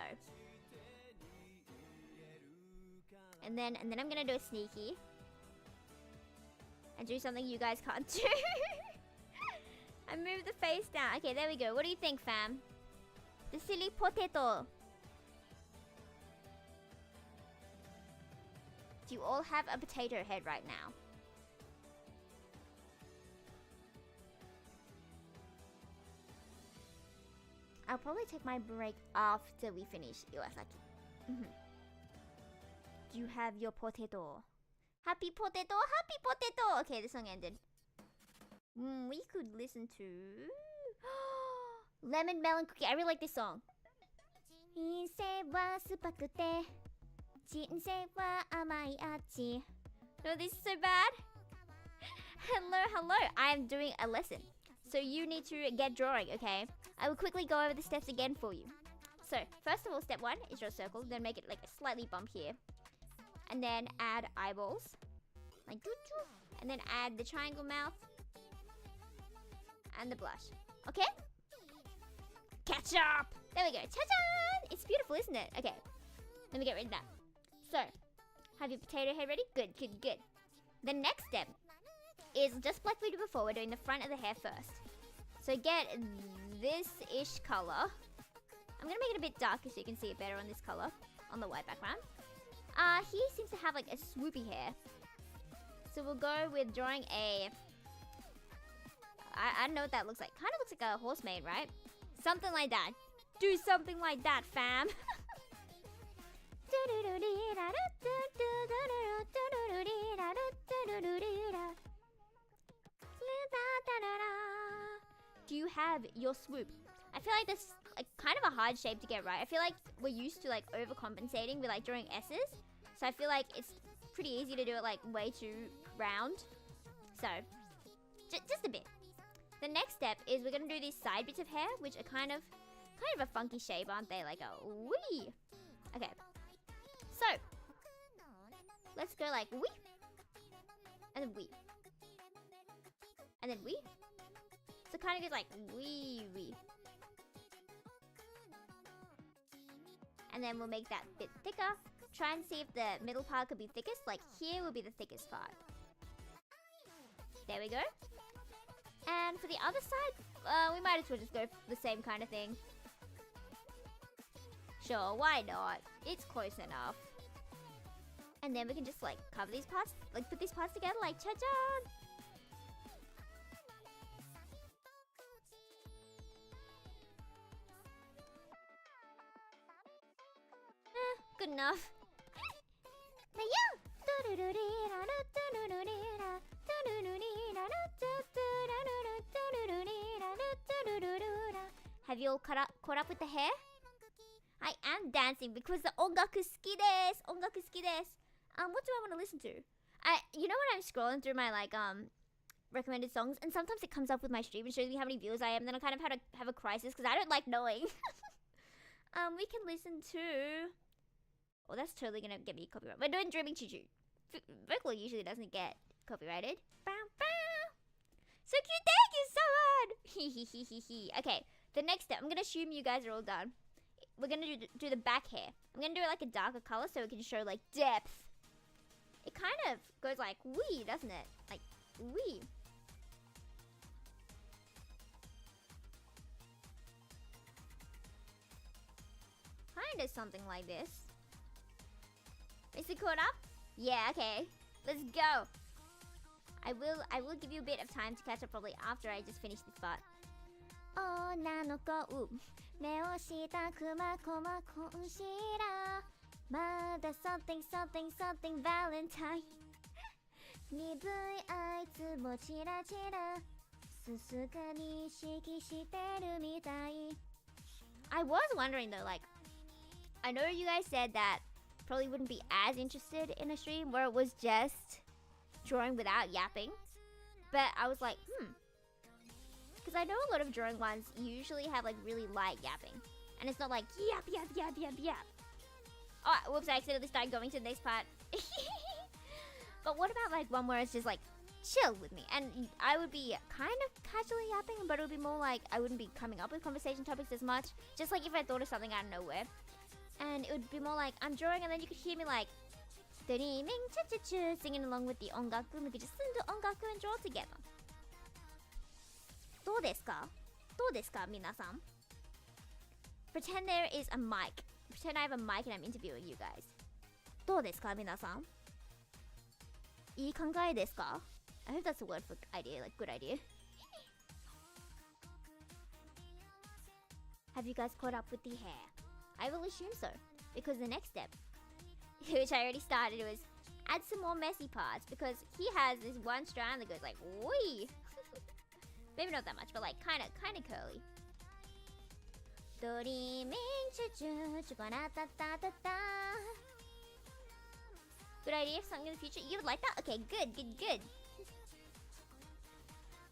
And then I'm gonna do a sneaky. And do something you guys can't do. I moved the face down. Okay, there we go. What do you think, fam? The silly potato. Do you all have a potato head right now? I'll probably take my break after we finish Iwasaki. Do you have your potato? Happy potato, happy potato! Okay, the song ended. We could listen to... Lemon Melon Cookie. I really like this song. No, this is so bad. Hello. I am doing a lesson. So you need to get drawing, okay? I will quickly go over the steps again for you. So, first of all, step 1 is draw a circle. Then make it like a slightly bump here. And then add eyeballs. Like doo-doo. And then add the triangle mouth. And the blush. Okay? Ketchup! There we go. Ta-da! It's beautiful, isn't it? Okay. Let me get rid of that. So, have your potato head ready? Good. The next step is just like we did before. We're doing the front of the hair first. So get this-ish color. I'm gonna make it a bit darker so you can see it better on this color. On the white background. He seems to have like a swoopy hair. So we'll go with drawing a... I don't know what that looks like. Kind of looks like a horsemaid, right? Something like that. Do something like that, fam. Do you have your swoop? I feel like this is like kind of a hard shape to get right. I feel like we're used to like overcompensating with like drawing S's. So I feel like it's pretty easy to do it like way too round. So, just a bit. The next step is we're gonna do these side bits of hair, which are kind of a funky shape, aren't they? Like a wee. Okay. So, let's go like wee. And then wee. And then wee. So kind of goes like wee. And then we'll make that bit thicker. Try and see if the middle part could be thickest. Like here will be the thickest part. There we go. And for the other side, we might as well just go for the same kind of thing. Sure, why not? It's close enough. And then we can just like cover these parts, like put these parts together like cha-cha! Good enough. Have you all caught up with the hair? I am dancing because the ongaku suki desu. Ongaku suki desu. What do I want to listen to? You know when I'm scrolling through my recommended songs, and sometimes it comes up with my stream and shows me how many viewers I am. Then I kind of have a crisis because I don't like knowing. We can listen to. Oh, that's totally gonna get me copyright. We're doing Dreaming Choo Choo. Vocal usually doesn't get copyrighted. Bow, bow. So cute, thank you so much. Okay, the next step. I'm gonna assume you guys are all done. We're gonna do the back hair. I'm gonna do it like a darker color so it can show like depth. It kind of goes like wee, doesn't it? Like wee. Kind of something like this. Is it caught up? Yeah, okay. Let's go. I will give you a bit of time to catch up probably after I just finish this part. Oh, nanoko, meo shita kuma koma konshira. Mada something something something Valentine. Nibui ai tsumo chira chira. Susuka ni shiki shiteru mitai. I was wondering though, like, I know you guys said that probably wouldn't be as interested in a stream where it was just drawing without yapping. But I was like, because I know a lot of drawing ones usually have like really light yapping. And it's not like yap, yap, yap, yap, yap. Oh, whoops, I accidentally started going to the next part. But what about like one where it's just like, chill with me? And I would be kind of casually yapping, but it would be more like I wouldn't be coming up with conversation topics as much. Just like if I thought of something out of nowhere. And it would be more like, I'm drawing and then you could hear me like, dreaming, singing along with the ongaku. We could just listen to ongaku and draw together. どうですか? どうですか, minasan? Pretend there is a mic. Pretend I have a mic and I'm interviewing you guys. どうですか, minasan? いい考えですか? I hope that's a word for idea, like good idea. Have you guys caught up with the hair? I will assume so, because the next step, which I already started, was add some more messy parts, because he has this one strand that goes like, wee! Maybe not that much, but like kind of curly. Good idea for something in the future? You would like that? Okay, good.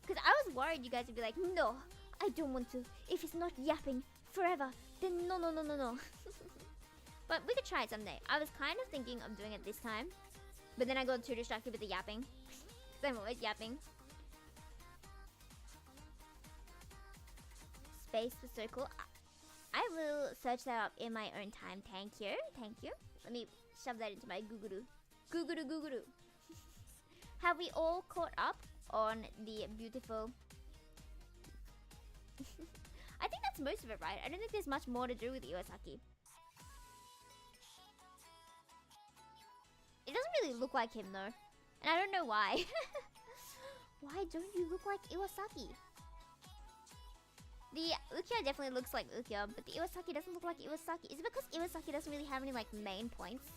Because I was worried you guys would be like, no, I don't want to. If it's not yapping forever, then no. But we could try it someday. I was kind of thinking of doing it this time, but then I got too distracted with the yapping. Because I'm always yapping. Space was so cool. I will search that up in my own time. Thank you. Let me shove that into my Googuru. Have we all caught up on the beautiful... I think that's most of it, right? I don't think there's much more to do with Iwasaki. It doesn't really look like him though. And I don't know why. Why don't you look like Iwasaki? The Ukiyo definitely looks like Ukiyo, but the Iwasaki doesn't look like Iwasaki. Is it because Iwasaki doesn't really have any like main points?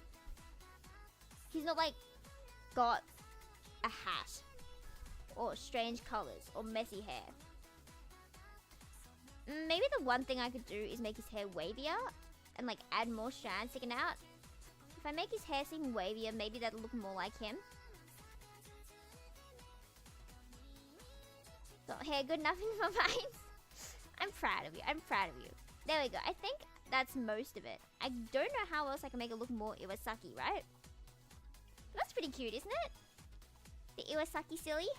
He's not like got a hat or strange colors or messy hair. Maybe the one thing I could do is make his hair wavier and like add more strands sticking out. If I make his hair seem wavier, maybe that'll look more like him. Got hair good enough in my mind? I'm proud of you. There we go. I think that's most of it. I don't know how else I can make it look more Iwasaki, right? That's pretty cute, isn't it? The Iwasaki silly.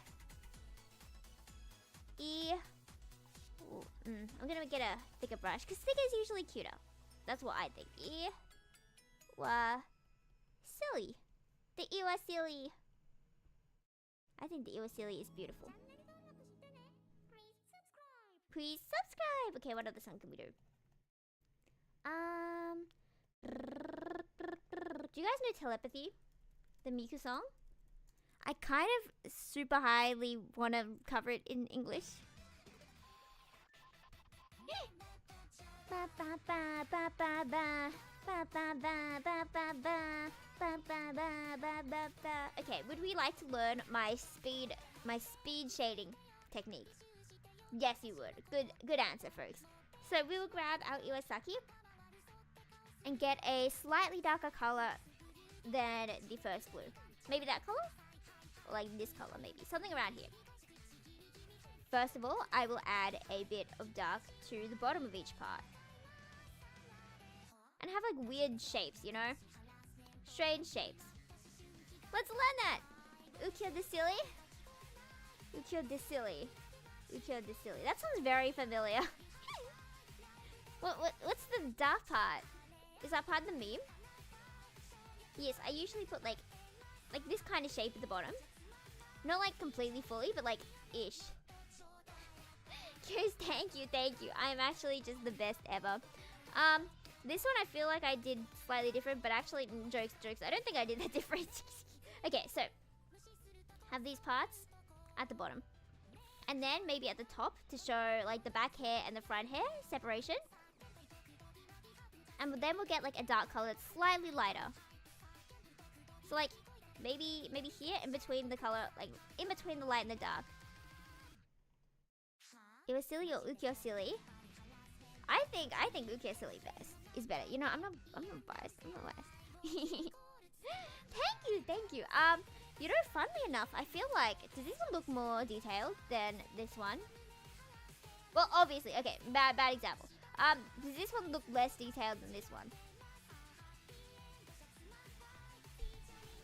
I'm gonna get a thicker brush because thicker is usually cuter. That's what I think. Silly. The Iwa silly. I think the Iwa silly is beautiful. Please subscribe. Okay, what other song can we do? Do you guys know Telepathy? The Miku song? I kind of super highly want to cover it in English. Ba ba ba ba ba ba. Okay, would we like to learn my speed shading technique? Yes, you would. Good answer, folks. So we will grab our Iwasaki and get a slightly darker color than the first blue. Maybe that color? Or like this color, maybe. Something around here. First of all, I will add a bit of dark to the bottom of each part. And have like weird shapes, you know? Strange shapes. Let's learn that! Ukyo de silly. Ukyo de silly. Ukyo de silly. That sounds very familiar. What's the dark part? Is that part of the meme? Yes, I usually put like this kind of shape at the bottom. Not like completely fully, but like ish. Cheers, thank you. I am actually just the best ever. This one I feel like I did slightly different, but actually, jokes. I don't think I did that different. Okay, so have these parts at the bottom. And then maybe at the top to show like the back hair and the front hair separation. And then we'll get like a dark color that's slightly lighter. So like maybe here in between the color, like in between the light and the dark. It was silly or Ukyo silly? I think Ukyo silly is better. You know, I'm not biased. Thank you. You know, funnily enough, I feel like, does this one look more detailed than this one? Well, obviously, okay, bad example. Does this one look less detailed than this one?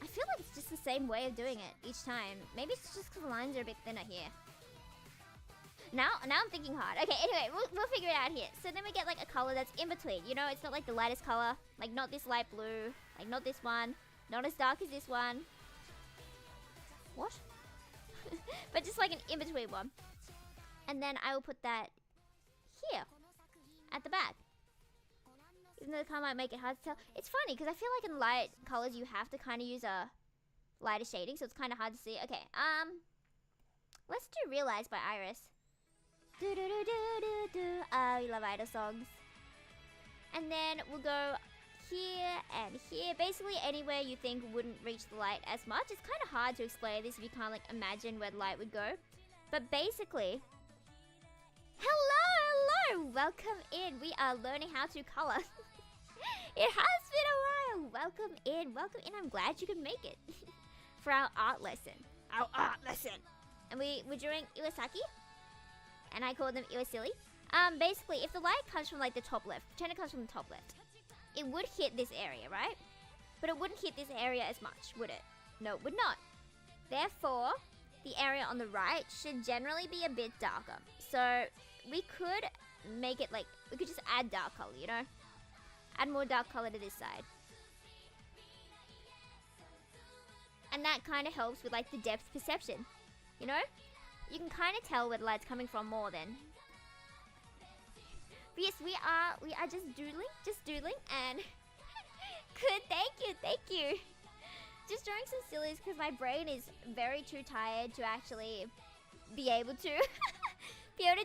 I feel like it's just the same way of doing it each time. Maybe it's just because the lines are a bit thinner here. Now I'm thinking hard. Okay, anyway, we'll figure it out here. So then we get like a color that's in between. You know, it's not like the lightest color. Like not this light blue. Like not this one. Not as dark as this one. What? But just like an in-between one. And then I will put that here. At the back. Even though the color might make it hard to tell. It's funny because I feel like in light colors you have to kind of use a lighter shading. So it's kind of hard to see. Okay, let's do Realize by Iris. Oh, we love idol songs. And then we'll go here and here. Basically anywhere you think wouldn't reach the light as much. It's kind of hard to explain this if you can't like imagine where the light would go. But basically... Hello! Welcome in. We are learning how to color. It has been a while. Welcome in. I'm glad you could make it. For our art lesson. And we're doing Iwasaki. And I call them Iwasili. Basically, if the light comes from like the top left, pretend it comes from the top left, it would hit this area, right? But it wouldn't hit this area as much, would it? No, it would not. Therefore, the area on the right should generally be a bit darker. So we could make it like, we could just add dark color, you know? Add more dark color to this side. And that kind of helps with like the depth perception, you know? You can kind of tell where the light's coming from more then. But yes, we are just doodling, and good, thank you. Just drawing some sillies because my brain is very too tired to actually be able to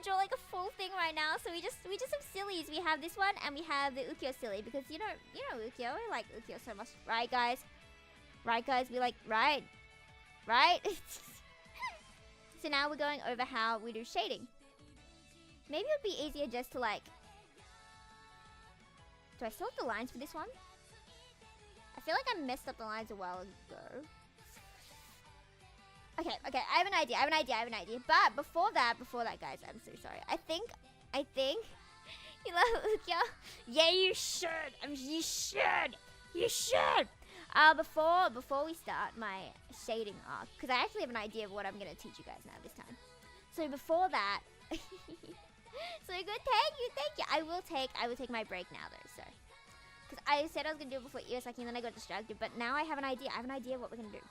draw like a full thing right now. So we just have sillies. We have this one and we have the Ukyo silly because you know Ukyo. I like Ukyo so much, right guys? We like right. So now we're going over how we do shading. Maybe it would be easier just to like... Do I still have the lines for this one? I feel like I messed up the lines a while ago. Okay, I have an idea. But before that, guys, I'm so sorry. I think... You love Ukyo? Yeah, you should! You should! Before we start my shading arc, because I actually have an idea of what I'm going to teach you guys now this time. So before that... So good, thank you. I will take my break now though, so. Because I said I was going to do it before Iwasaki and then I got distracted, but now I have an idea. I have an idea of what we're going to do.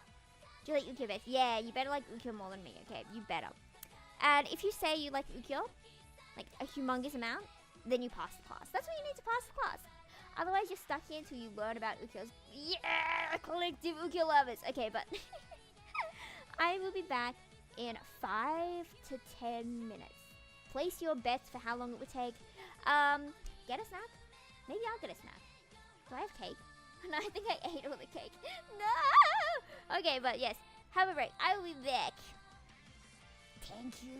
Do you like Ukyo best? Yeah, you better like Ukyo more than me, okay? You better. And if you say you like Ukyo, like a humongous amount, then you pass the class. That's what you need to pass the class. Otherwise, you're stuck here until you learn about Ukyo's... Yeah! Collective Ukyo lovers! Okay, but... I will be back in 5 to 10 minutes. Place your bets for how long it would take. Get a snack? Maybe I'll get a snack. Do I have cake? No, I think I ate all the cake. No! Okay, but yes. Have a break. I will be back. Thank you.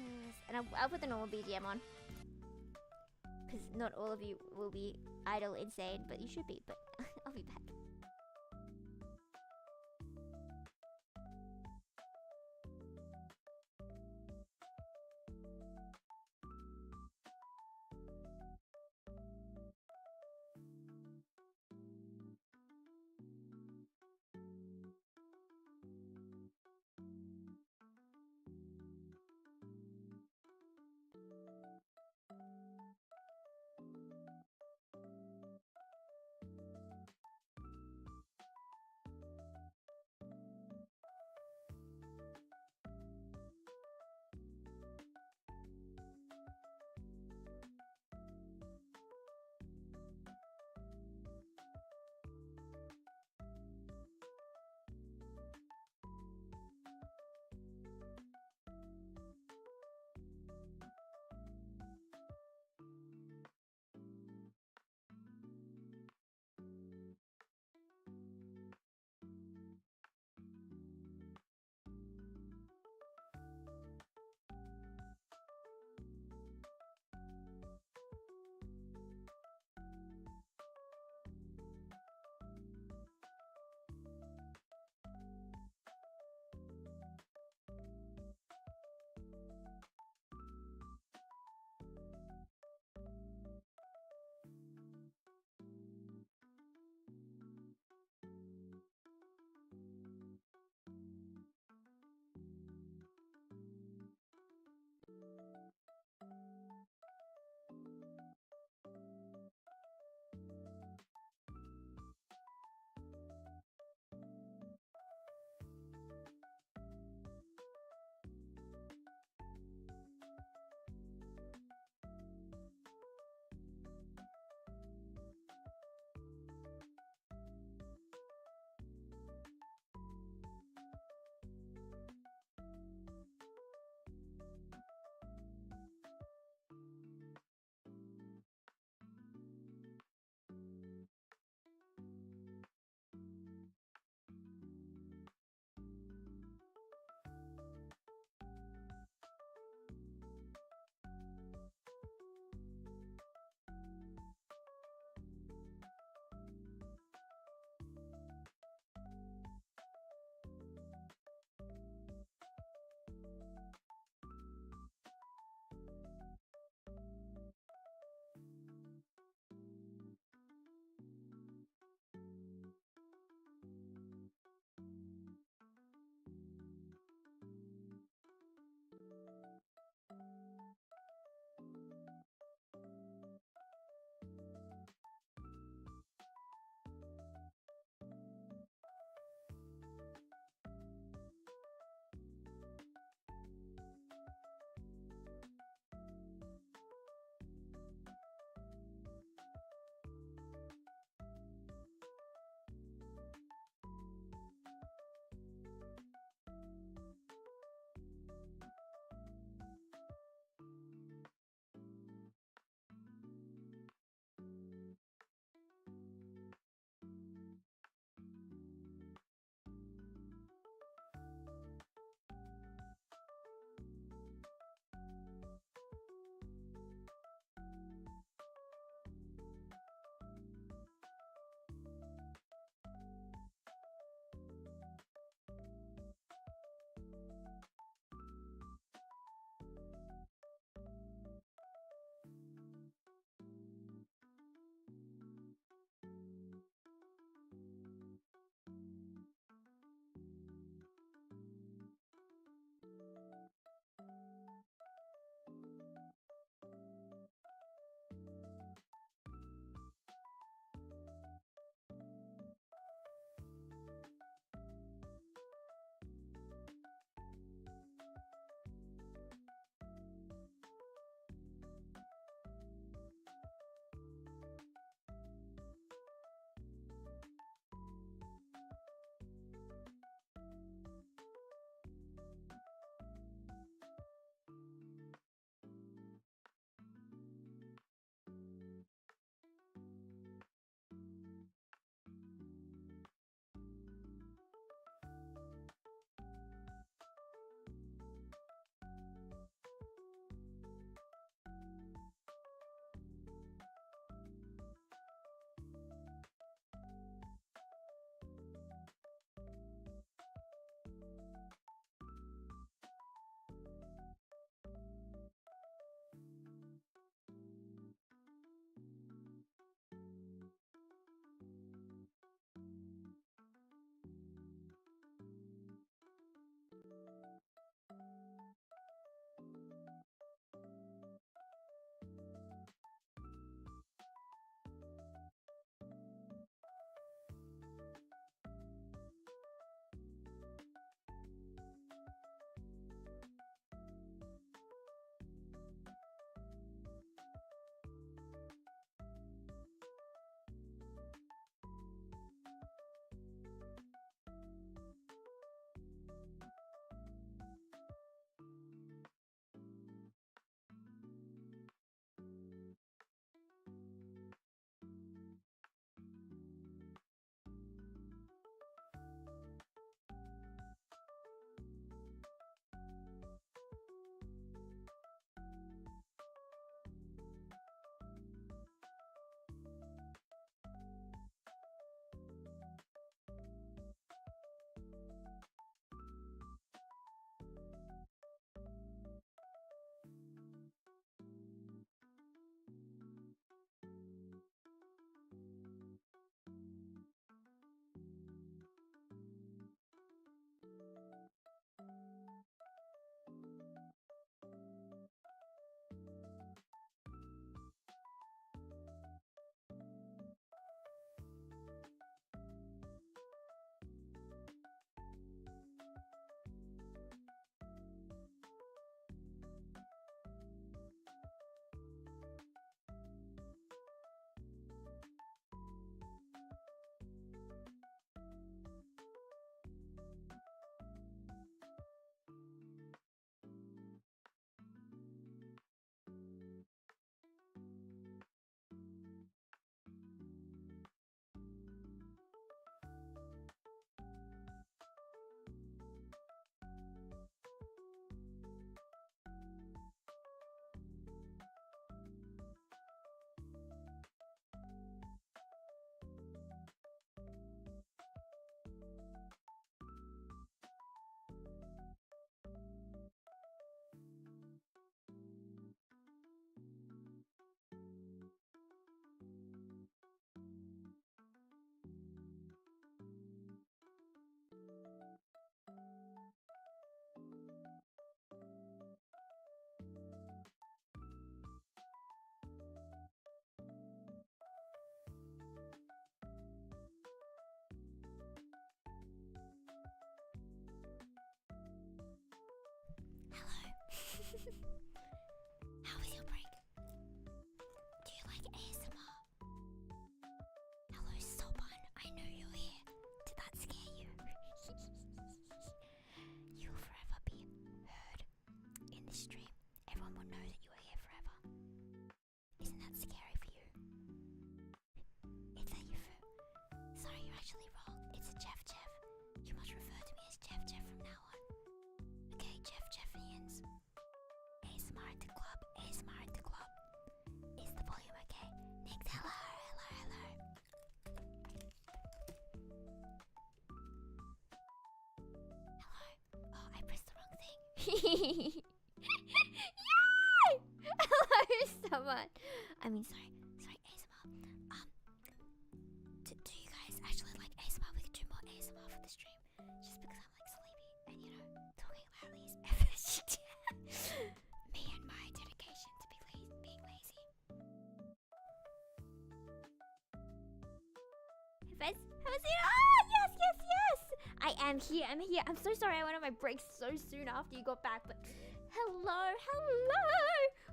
And I'll put the normal BGM on. Because not all of you will be idle insane, but you should be. But I'll be back. really wrong. It's a Jeff. You must refer to me as Jeff from now on. Okay, Jeffians. ASMR at the club. ASMR at the club. Is the volume okay? Nick, hello. Hello. Oh, I pressed the wrong thing. Yay! Hello, someone. I mean, sorry, ASMR. Do you guys actually like ASMR? We could do more ASMR for the stream. Just because I'm like sleepy and talking loudly is effortless. Me and my dedication to being lazy. Have I seen? Oh, yes. I am here. I'm so sorry I went on my break so soon after you got back, but hello.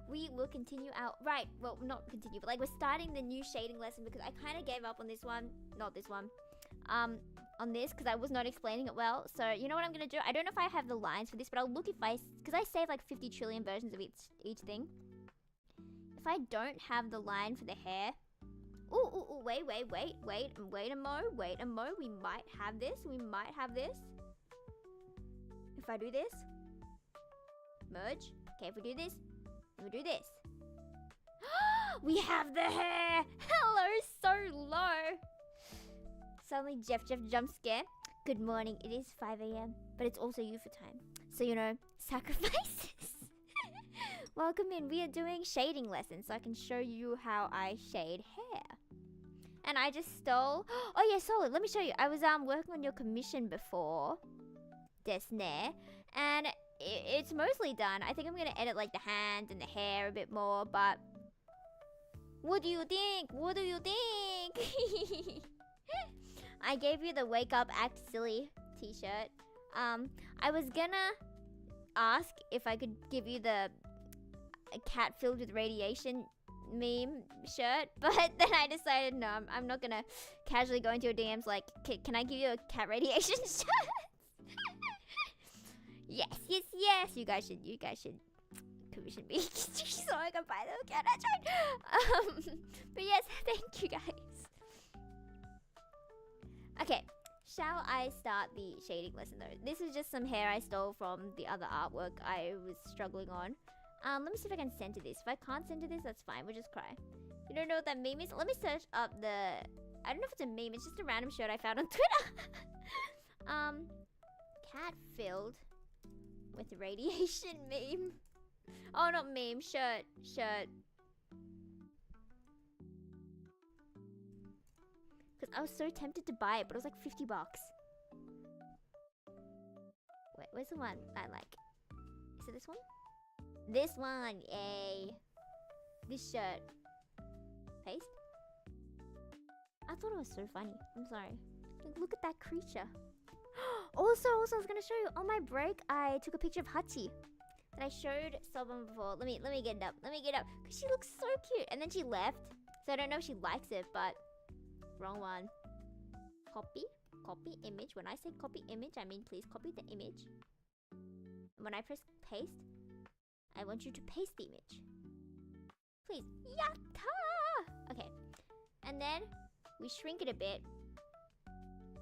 We will continue our, well, not continue, but like we're starting the new shading lesson because I kind of gave up on this one, not this one, on this because I was not explaining it well. So you know what I'm going to do? I don't know if I have the lines for this, but I'll look if because I saved like 50 trillion versions of each thing. If I don't have the line for the hair, ooh, wait a mo, we might have this. If I do this, merge, okay, if we do this, we do this. We have the hair! Hello, so low. Suddenly Jeff jump scare. Good morning, it is 5 AM, but it's also Yufu time. So sacrifices. Welcome in, we are doing shading lessons, so I can show you how I shade hair. And I just stole, oh yeah, solid, let me show you. I was working on your commission before, Desne, and it's mostly done. I think I'm gonna edit like the hands and the hair a bit more, but what do you think? I gave you the wake up act silly t-shirt. I was gonna ask if I could give you the cat filled with radiation meme shirt, but then I decided no, I'm not gonna casually go into your DMs like, can I give you a cat radiation shirt? Yes. You guys should commission me so I can buy the cat. That's right. But yes, thank you guys. Okay, shall I start the shading lesson though? This is just some hair I stole from the other artwork I was struggling on. Let me see if I can center this. If I can't center this, that's fine. We'll just cry. You don't know what that meme is? Let me search up the... I don't know if it's a meme. It's just a random shirt I found on Twitter. Cat filled with radiation meme. Oh, not meme. Shirt. Because I was so tempted to buy it, but it was like $50. Wait, where's the one I like? Is it this one? This one, yay. This shirt. Paste? I thought it was so funny. I'm sorry. Like, look at that creature. Also, I was gonna show you. On my break, I took a picture of Hachi that I showed someone before. Let me get it up. Because she looks so cute. And then she left. So I don't know if she likes it, but... Wrong one. Copy image. When I say copy image, I mean please copy the image. When I press paste, I want you to paste the image. Please. Yatta! Okay. And then we shrink it a bit.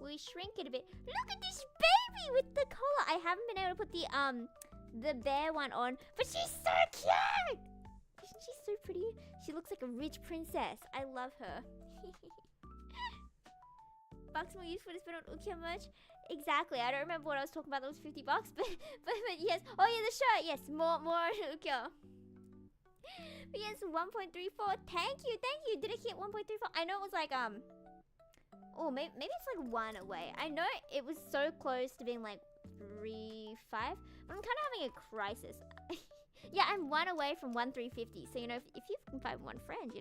Look at this baby with the collar. I haven't been able to put the bear one on, but she's so cute! Isn't she so pretty? She looks like a rich princess. I love her. Bucks more useful to spend on Ukiyo merch. Exactly. I don't remember what I was talking about. That was $50, but yes. Oh yeah, the shirt. Yes, more Ukiyo. But yes, 1.34. Thank you. Did it hit 1.34? I know it was like oh, maybe it's like 1 away. I know it was so close to being like 3.5. But I'm kind of having a crisis. Yeah, I'm 1 away from 1.350. So if you can find one friend,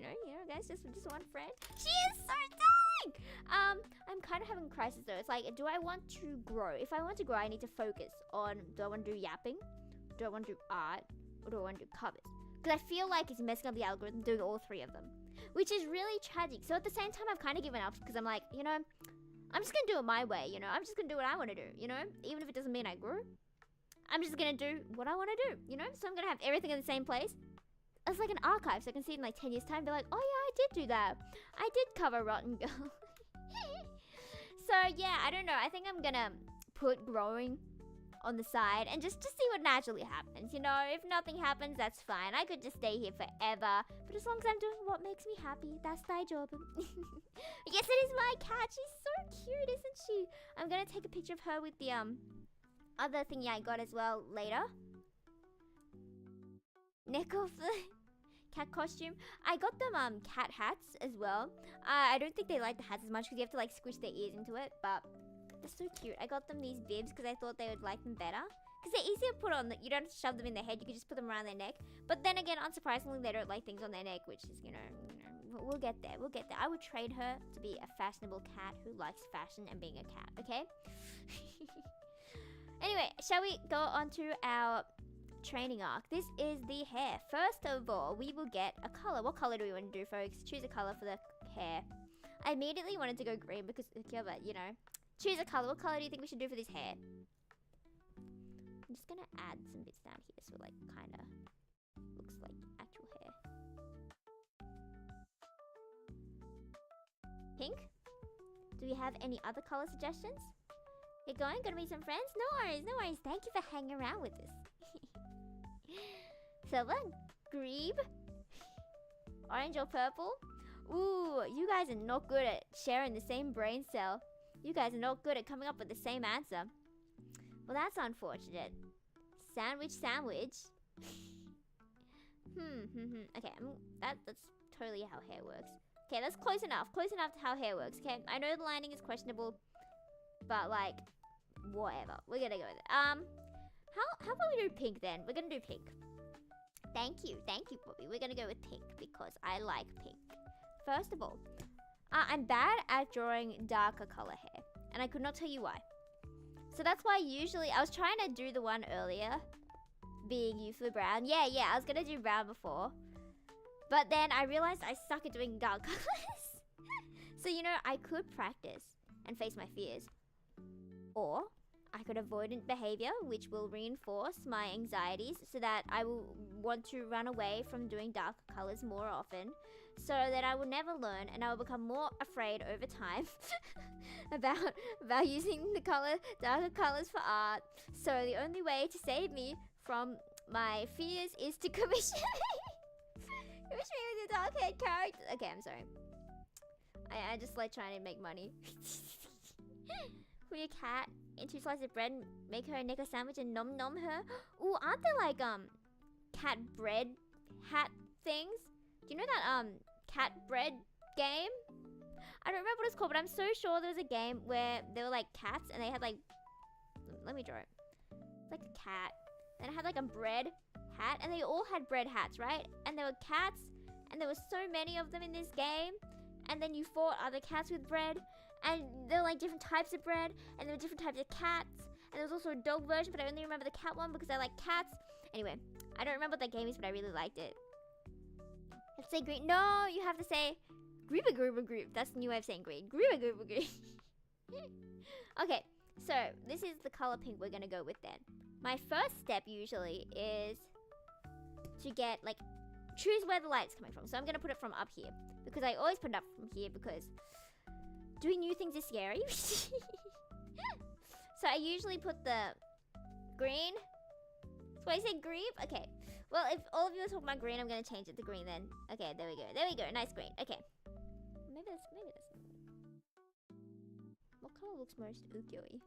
guys, just one friend. She is so darling. I'm kind of having a crisis though. It's like, do I want to grow? If I want to grow, I need to focus on, do I want to do yapping? Do I want to do art? Or do I want to do covers? Because I feel like it's messing up the algorithm doing all 3 of them, which is really tragic. So at the same time, I've kind of given up because I'm like, I'm just going to do it my way, I'm just going to do what I want to do, even if it doesn't mean I grew. I'm just going to do what I want to do, So I'm going to have everything in the same place. It's like an archive, so I can see it in like 10 years' time, be like, oh yeah, I did do that. I did cover Rotten Girl. So yeah, I don't know. I think I'm gonna put growing on the side and just see what naturally happens. You know, if nothing happens, that's fine. I could just stay here forever. But as long as I'm doing what makes me happy, that's my job. Yes, it is my cat. She's so cute, isn't she? I'm gonna take a picture of her with the other thingy I got as well later. Neck of the cat costume. I got them cat hats as well. I don't think they like the hats as much because you have to like squish their ears into it, but they're so cute. I got them these bibs because I thought they would like them better. Because they're easier to put on. You don't have to shove them in their head. You can just put them around their neck. But then again, unsurprisingly, they don't like things on their neck, which is, you know, we'll get there. We'll get there. I would trade her to be a fashionable cat who likes fashion and being a cat, okay? Anyway, shall we go on to our training arc? This is the hair. First of all, we will get a color. What color do we want to do, folks? Choose a color for the hair. I immediately wanted to go green because, you know, choose a color. What color do you think we should do for this hair? I'm just gonna add some bits down here so it like kind of looks like actual hair. Pink? Do we have any other color suggestions? You're going? Gonna meet some friends? No worries, no worries. Thank you for hanging around with us. Silver? Green? Orange or purple? Ooh, you guys are not good at sharing the same brain cell. You guys are not good at coming up with the same answer. Well, that's unfortunate. Sandwich, sandwich. Okay, that's totally how hair works. Okay, that's close enough. Close enough to how hair works. Okay, I know the lining is questionable, but like, whatever. We're gonna go with it. How about we do pink then? We're gonna do pink. Thank you, Bobby. We're gonna go with pink because I like pink. First of all, I'm bad at drawing darker color hair, and I could not tell you why. So that's why usually, I was trying to do the one earlier, being Yufu brown. Yeah, I was gonna do brown before. But then I realized I suck at doing dark colors. So, you know, I could practice and face my fears. Or I could avoidant behavior, which will reinforce my anxieties so that I will want to run away from doing dark colors more often. So that I will never learn and I will become more afraid over time about using the darker colors for art. So the only way to save me from my fears is to commission me. Commission me with your dark haired character. Okay, I'm sorry. I just like trying to make money. Put your cat in 2 slices of bread, make her a nickel sandwich and nom nom her. Ooh, aren't there like cat bread hat things? Do you know that cat bread game? I don't remember what it's called, but I'm so sure there was a game where there were like cats and they had like, let me draw it. It's like a cat. And it had like a bread hat and they all had bread hats, right? And there were cats and there were so many of them in this game. And then you fought other cats with bread. And there were like different types of bread. And there were different types of cats. And there was also a dog version, but I only remember the cat one because I like cats. Anyway, I don't remember what that game is, but I really liked it. Let's say green. No, you have to say grooba grooba groop. That's the new way of saying green. Grooba grooba groop. Okay, so this is the color pink we're gonna go with then. My first step usually is to get like, choose where the light's coming from. So I'm gonna put it from up here because I always put it up from here because doing new things is scary. So I usually put the green. So I say green? Okay. Well, if all of you are talking about green, I'm gonna change it to green then. Okay, there we go. There we go. Nice green. Okay. Maybe that's. What color looks most ukiyo-y?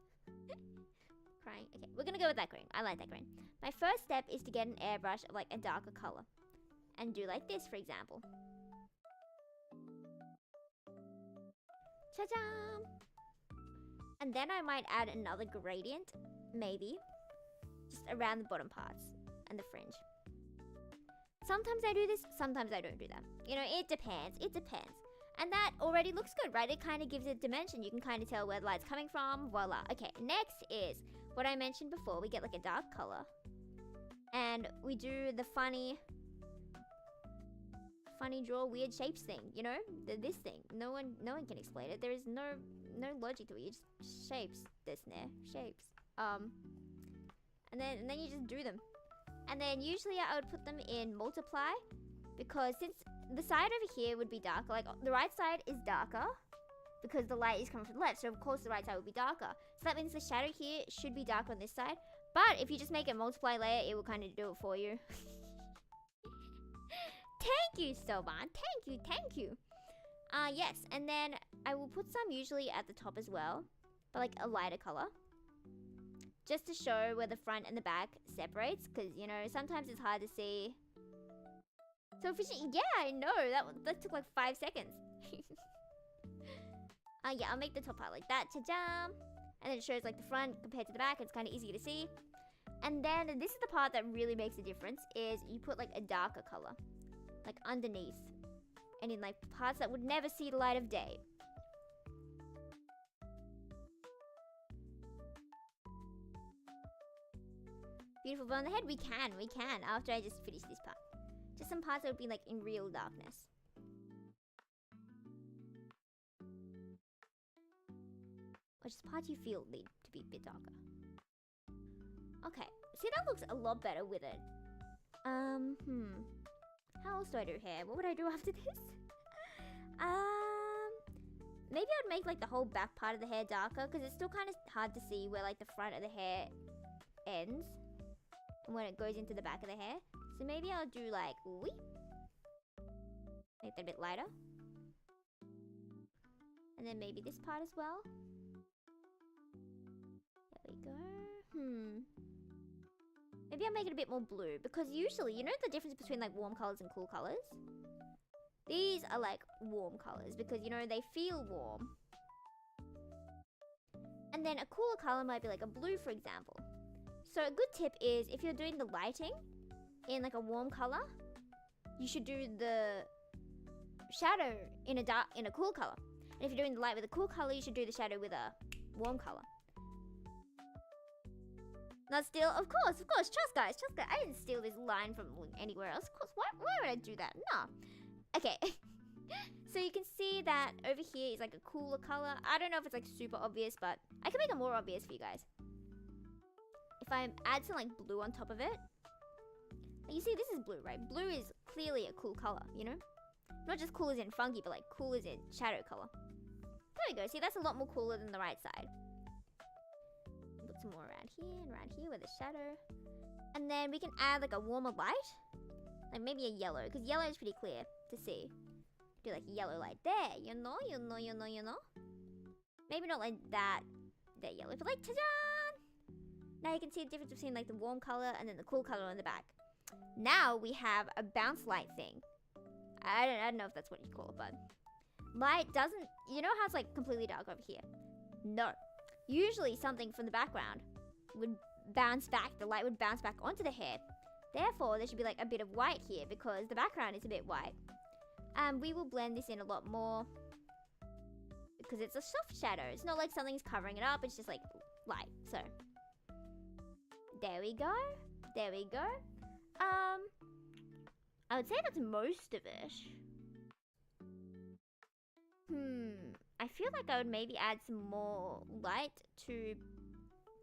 Crying. Okay, we're gonna go with that green. I like that green. My first step is to get an airbrush of like a darker color. And do like this, for example. Cha-cha! And then I might add another gradient, maybe. Just around the bottom parts and the fringe. Sometimes I do this, sometimes I don't do that. You know, it depends. It depends. And that already looks good, right? It kind of gives it dimension. You can kind of tell where the light's coming from. Voila. Okay, next is what I mentioned before. We get like a dark color. And we do the funny draw weird shapes thing, you know? This thing. No one can explain it. There is no logic to it. You just shapes. This and there. Shapes. And then you just do them. And then usually I would put them in multiply because since the side over here would be darker, like the right side is darker because the light is coming from the left, so of course the right side will be darker. So that means the shadow here should be darker on this side. But if you just make a multiply layer, it will kind of do it for you. Thank you, Soban. Thank you. Yes, and then I will put some usually at the top as well, but like a lighter color. Just to show where the front and the back separates, because, you know, sometimes it's hard to see. So efficient. Yeah, I know. That took like 5 seconds. Yeah, I'll make the top part like that. Ta-jam! And then it shows like the front compared to the back. It's kind of easy to see. And then this is the part that really makes a difference, is you put like a darker color, like underneath, and in like parts that would never see the light of day. Beautiful bow on the head? We can. After I just finish this part. Just some parts that would be like in real darkness. Or just parts you feel need to be a bit darker. Okay. See, that looks a lot better with it. How else do I do hair? What would I do after this? Maybe I'd make like the whole back part of the hair darker, because it's still kind of hard to see where like the front of the hair ends and when it goes into the back of the hair. So maybe I'll do like, weep. Make that a bit lighter. And then maybe this part as well. There we go. Maybe I'll make it a bit more blue, because usually, you know the difference between like warm colors and cool colors? These are like warm colors because, you know, they feel warm. And then a cooler color might be like a blue, for example. So a good tip is, if you're doing the lighting in like a warm color, you should do the shadow in a cool color. And if you're doing the light with a cool color, you should do the shadow with a warm color. Not steal? Of course. Trust guys. I didn't steal this line from anywhere else. Of course. Why would I do that? No. Okay. So you can see that over here is like a cooler color. I don't know if it's like super obvious, but I can make it more obvious for you guys. If I add some like blue on top of it. You see, this is blue, right? Blue is clearly a cool color, you know? Not just cool as in funky, but like cool as in shadow color. There we go. See, that's a lot more cooler than the right side. Put some more around here with the shadow. And then we can add like a warmer light. Like maybe a yellow, because yellow is pretty clear to see. Do like yellow light there, you know? Maybe not like that yellow, but like ta-da! Now you can see the difference between like the warm color and then the cool color on the back. Now we have a bounce light thing. I don't know if that's what you call it, but light doesn't, you know how it's like completely dark over here? No. Usually something from the background would bounce back, the light would bounce back onto the hair. Therefore, there should be like a bit of white here because the background is a bit white. We will blend this in a lot more because it's a soft shadow. It's not like something's covering it up, it's just like light. So, there we go. I would say that's most of it. I feel like I would maybe add some more light to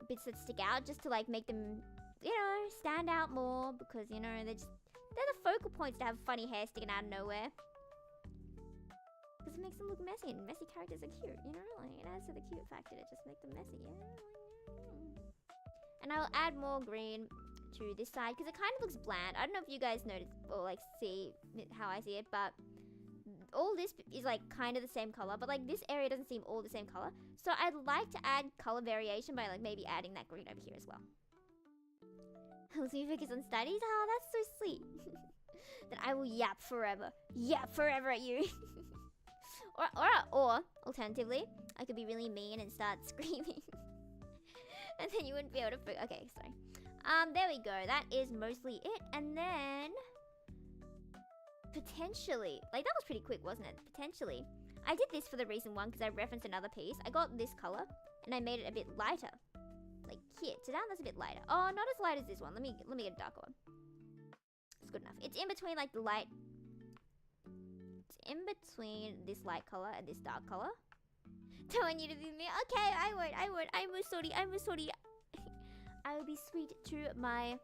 bits that stick out, just to like make them, you know, stand out more, because, you know, they're the focal points to have funny hair sticking out of nowhere. Because it makes them look messy, and messy characters are cute, you know, like it adds to the cute factor to just make them messy, yeah. And I'll add more green to this side because it kind of looks bland. I don't know if you guys notice or like see how I see it, but all this is like kind of the same color, but like this area doesn't seem all the same color. So I'd like to add color variation by like maybe adding that green over here as well. Helps me focus on studies. Oh, that's so sweet. Then I will yap forever at you. or alternatively, I could be really mean and start screaming. And then you wouldn't be able to okay, sorry. There we go. That is mostly it. And then potentially, like that was pretty quick, wasn't it? Potentially. I did this for the reason one because I referenced another piece. I got this color and I made it a bit lighter. Like here, to down that's a bit lighter. Oh, not as light as this one. Let me get a darker one. It's good enough. It's in between like the light. It's in between this light color and this dark color. Don't want you to be me. Okay, I won't. I'm sorry. I will be sweet to my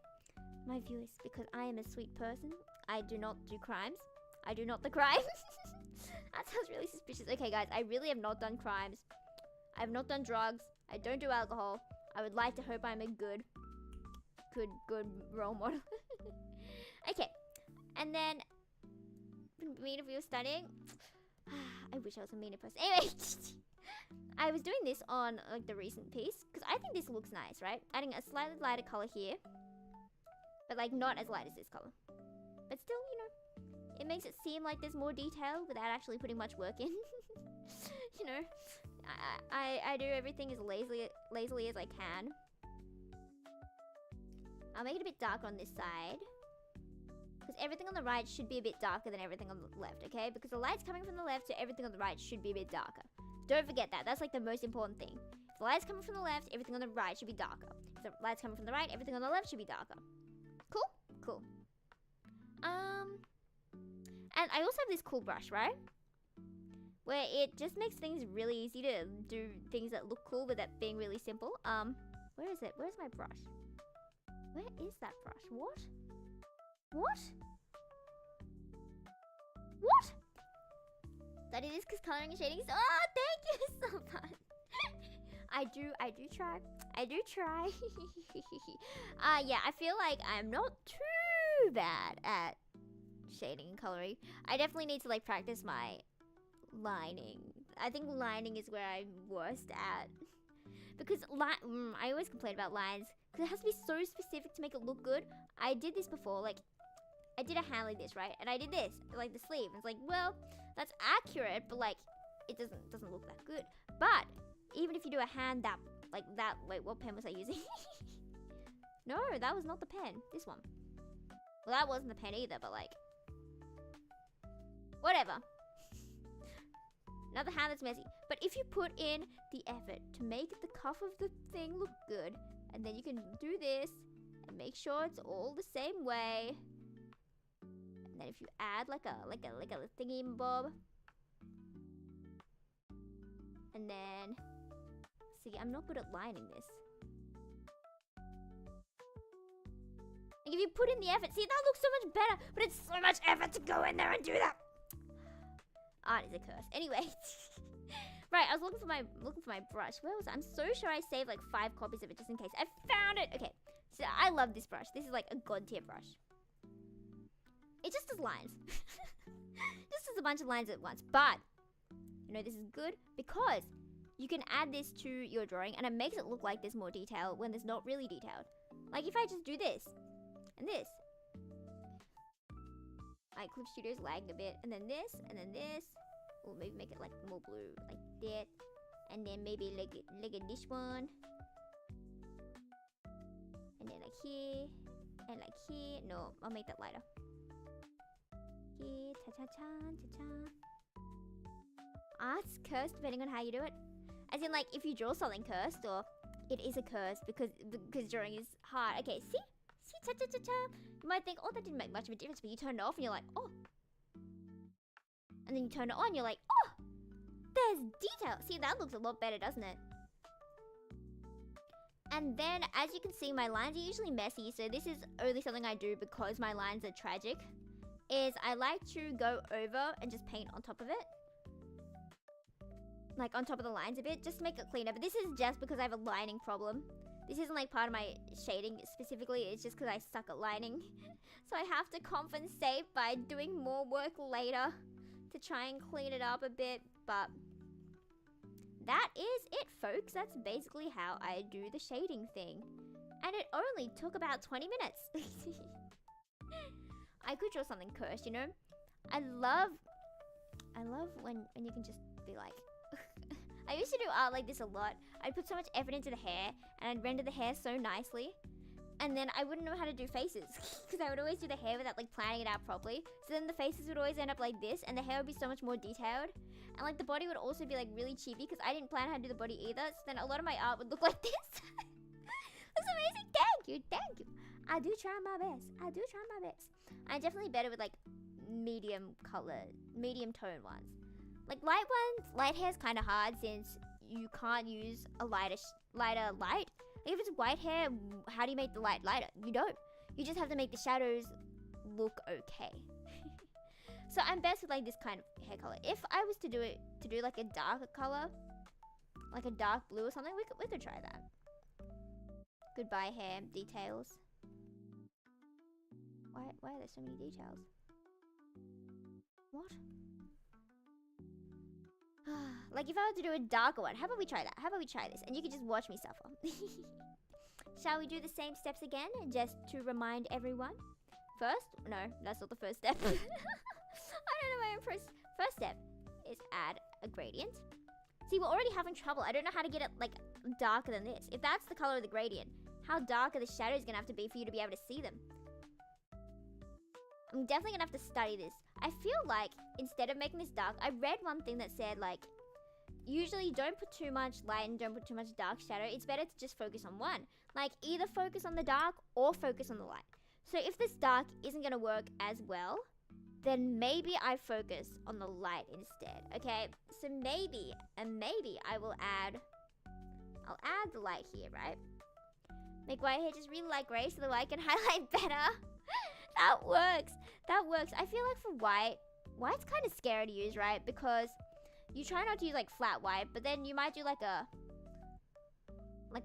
viewers because I am a sweet person. I do not do crimes. I do not the crime. That sounds really suspicious. Okay, guys, I really have not done crimes. I have not done drugs. I don't do alcohol. I would like to hope I'm a good role model. Okay, and then mean if we were studying. I wish I was a meaner person. Anyway, I was doing this on like the recent piece because I think this looks nice, right? Adding a slightly lighter color here, but like not as light as this color, but still, you know, it makes it seem like there's more detail without actually putting much work in. You know, I do everything as lazily as I can. I'll make it a bit darker on this side, because everything on the right should be a bit darker than everything on the left, okay? Because the light's coming from the left, so everything on the right should be a bit darker. Don't forget that. That's like the most important thing. If the light's coming from the left, everything on the right should be darker. If the light's coming from the right, everything on the left should be darker. Cool? Cool. And I also have this cool brush, right? Where it just makes things really easy to do things that look cool without being really simple. Where is it? Where's my brush? Where is that brush? What? What? What? That it is because coloring and shading is... Oh, thank you so much. I do try. I do try. Yeah, I feel like I'm not too bad at shading and coloring. I definitely need to like practice my lining. I think lining is where I'm worst at. Because I always complain about lines because it has to be so specific to make it look good. I did this before, like I did a hand like this, right? And I did this, like the sleeve. It's like, well, that's accurate, but like it doesn't look that good. But even if you do a hand that like that, wait, what pen was I using? No, that was not the pen. This one. Well, that wasn't the pen either, but like whatever. Another hand that's messy. But if you put in the effort to make the cuff of the thing look good, and then you can do this and make sure it's all the same way. And then if you add like a thingy bob, and then see, I'm not good at lining this. Like if you put in the effort, see, that looks so much better, but it's so much effort to go in there and do that. Art is a curse. Anyway, right, I was looking for my brush. Where was I? I'm so sure I saved like 5 copies of it just in case. I found it. Okay, so I love this brush. This is like a god tier brush. It just does lines. Just does a bunch of lines at once. But you know this is good because you can add this to your drawing and it makes it look like there's more detail when there's not really detailed. Like if I just do this and this. Like Kyoki Studio's lagging a bit, and then this, and then this. Or maybe make it like more blue, like that. And then maybe like this one. And then like here, and like here. No, I'll make that lighter. Here, ta-cha-chan. Art's cursed depending on how you do it. As in like if you draw something cursed, or it is a curse because drawing is hard. Okay, see? See, cha-cha-cha-cha. You might think, oh, that didn't make much of a difference, but you turn it off and you're like, oh. And then you turn it on, you're like, oh, there's detail. See, that looks a lot better, doesn't it? And then, as you can see, my lines are usually messy, so this is only something I do because my lines are tragic, is I like to go over and just paint on top of it. Like, on top of the lines a bit, just to make it cleaner. But this is just because I have a lining problem. This isn't like part of my shading specifically, it's just because I suck at lining. So I have to compensate by doing more work later to try and clean it up a bit. But that is it, folks. That's basically how I do the shading thing. And it only took about 20 minutes. I could draw something cursed, you know? I love when you can just be like... I used to do art like this a lot. I'd put so much effort into the hair, and I'd render the hair so nicely. And then I wouldn't know how to do faces, because I would always do the hair without like planning it out properly. So then the faces would always end up like this, and the hair would be so much more detailed. And like the body would also be like really cheapy, because I didn't plan how to do the body either. So then a lot of my art would look like this. That's amazing. Thank you, thank you. I do try my best. I do try my best. I'm definitely better with like medium color, medium tone ones. Like light ones, light hair is kind of hard since you can't use a lighter light. Like if it's white hair, how do you make the light lighter? You don't. You just have to make the shadows look okay. So I'm best with like this kind of hair color. If I was to do like a darker color, like a dark blue or something, we could try that. Goodbye hair details. Why are there so many details? What? Like if I were to do a darker one, how about we try that? How about we try this? And you can just watch me suffer. Shall we do the same steps again, just to remind everyone? First, no, that's not the first step. I don't know my own first step is add a gradient. See, we're already having trouble. I don't know how to get it like darker than this. If that's the color of the gradient, how dark are the shadows gonna have to be for you to be able to see them? I'm definitely gonna have to study this. I feel like instead of making this dark, I read one thing that said like, usually don't put too much light and don't put too much dark shadow. It's better to just focus on one. Like either focus on the dark or focus on the light. So if this dark isn't gonna work as well, then maybe I focus on the light instead, okay? So maybe I'll add the light here, right? Make white hair just really light gray so the white can highlight better. That works. I feel like for white's kind of scary to use, right? Because you try not to use like flat white, but then you might do like a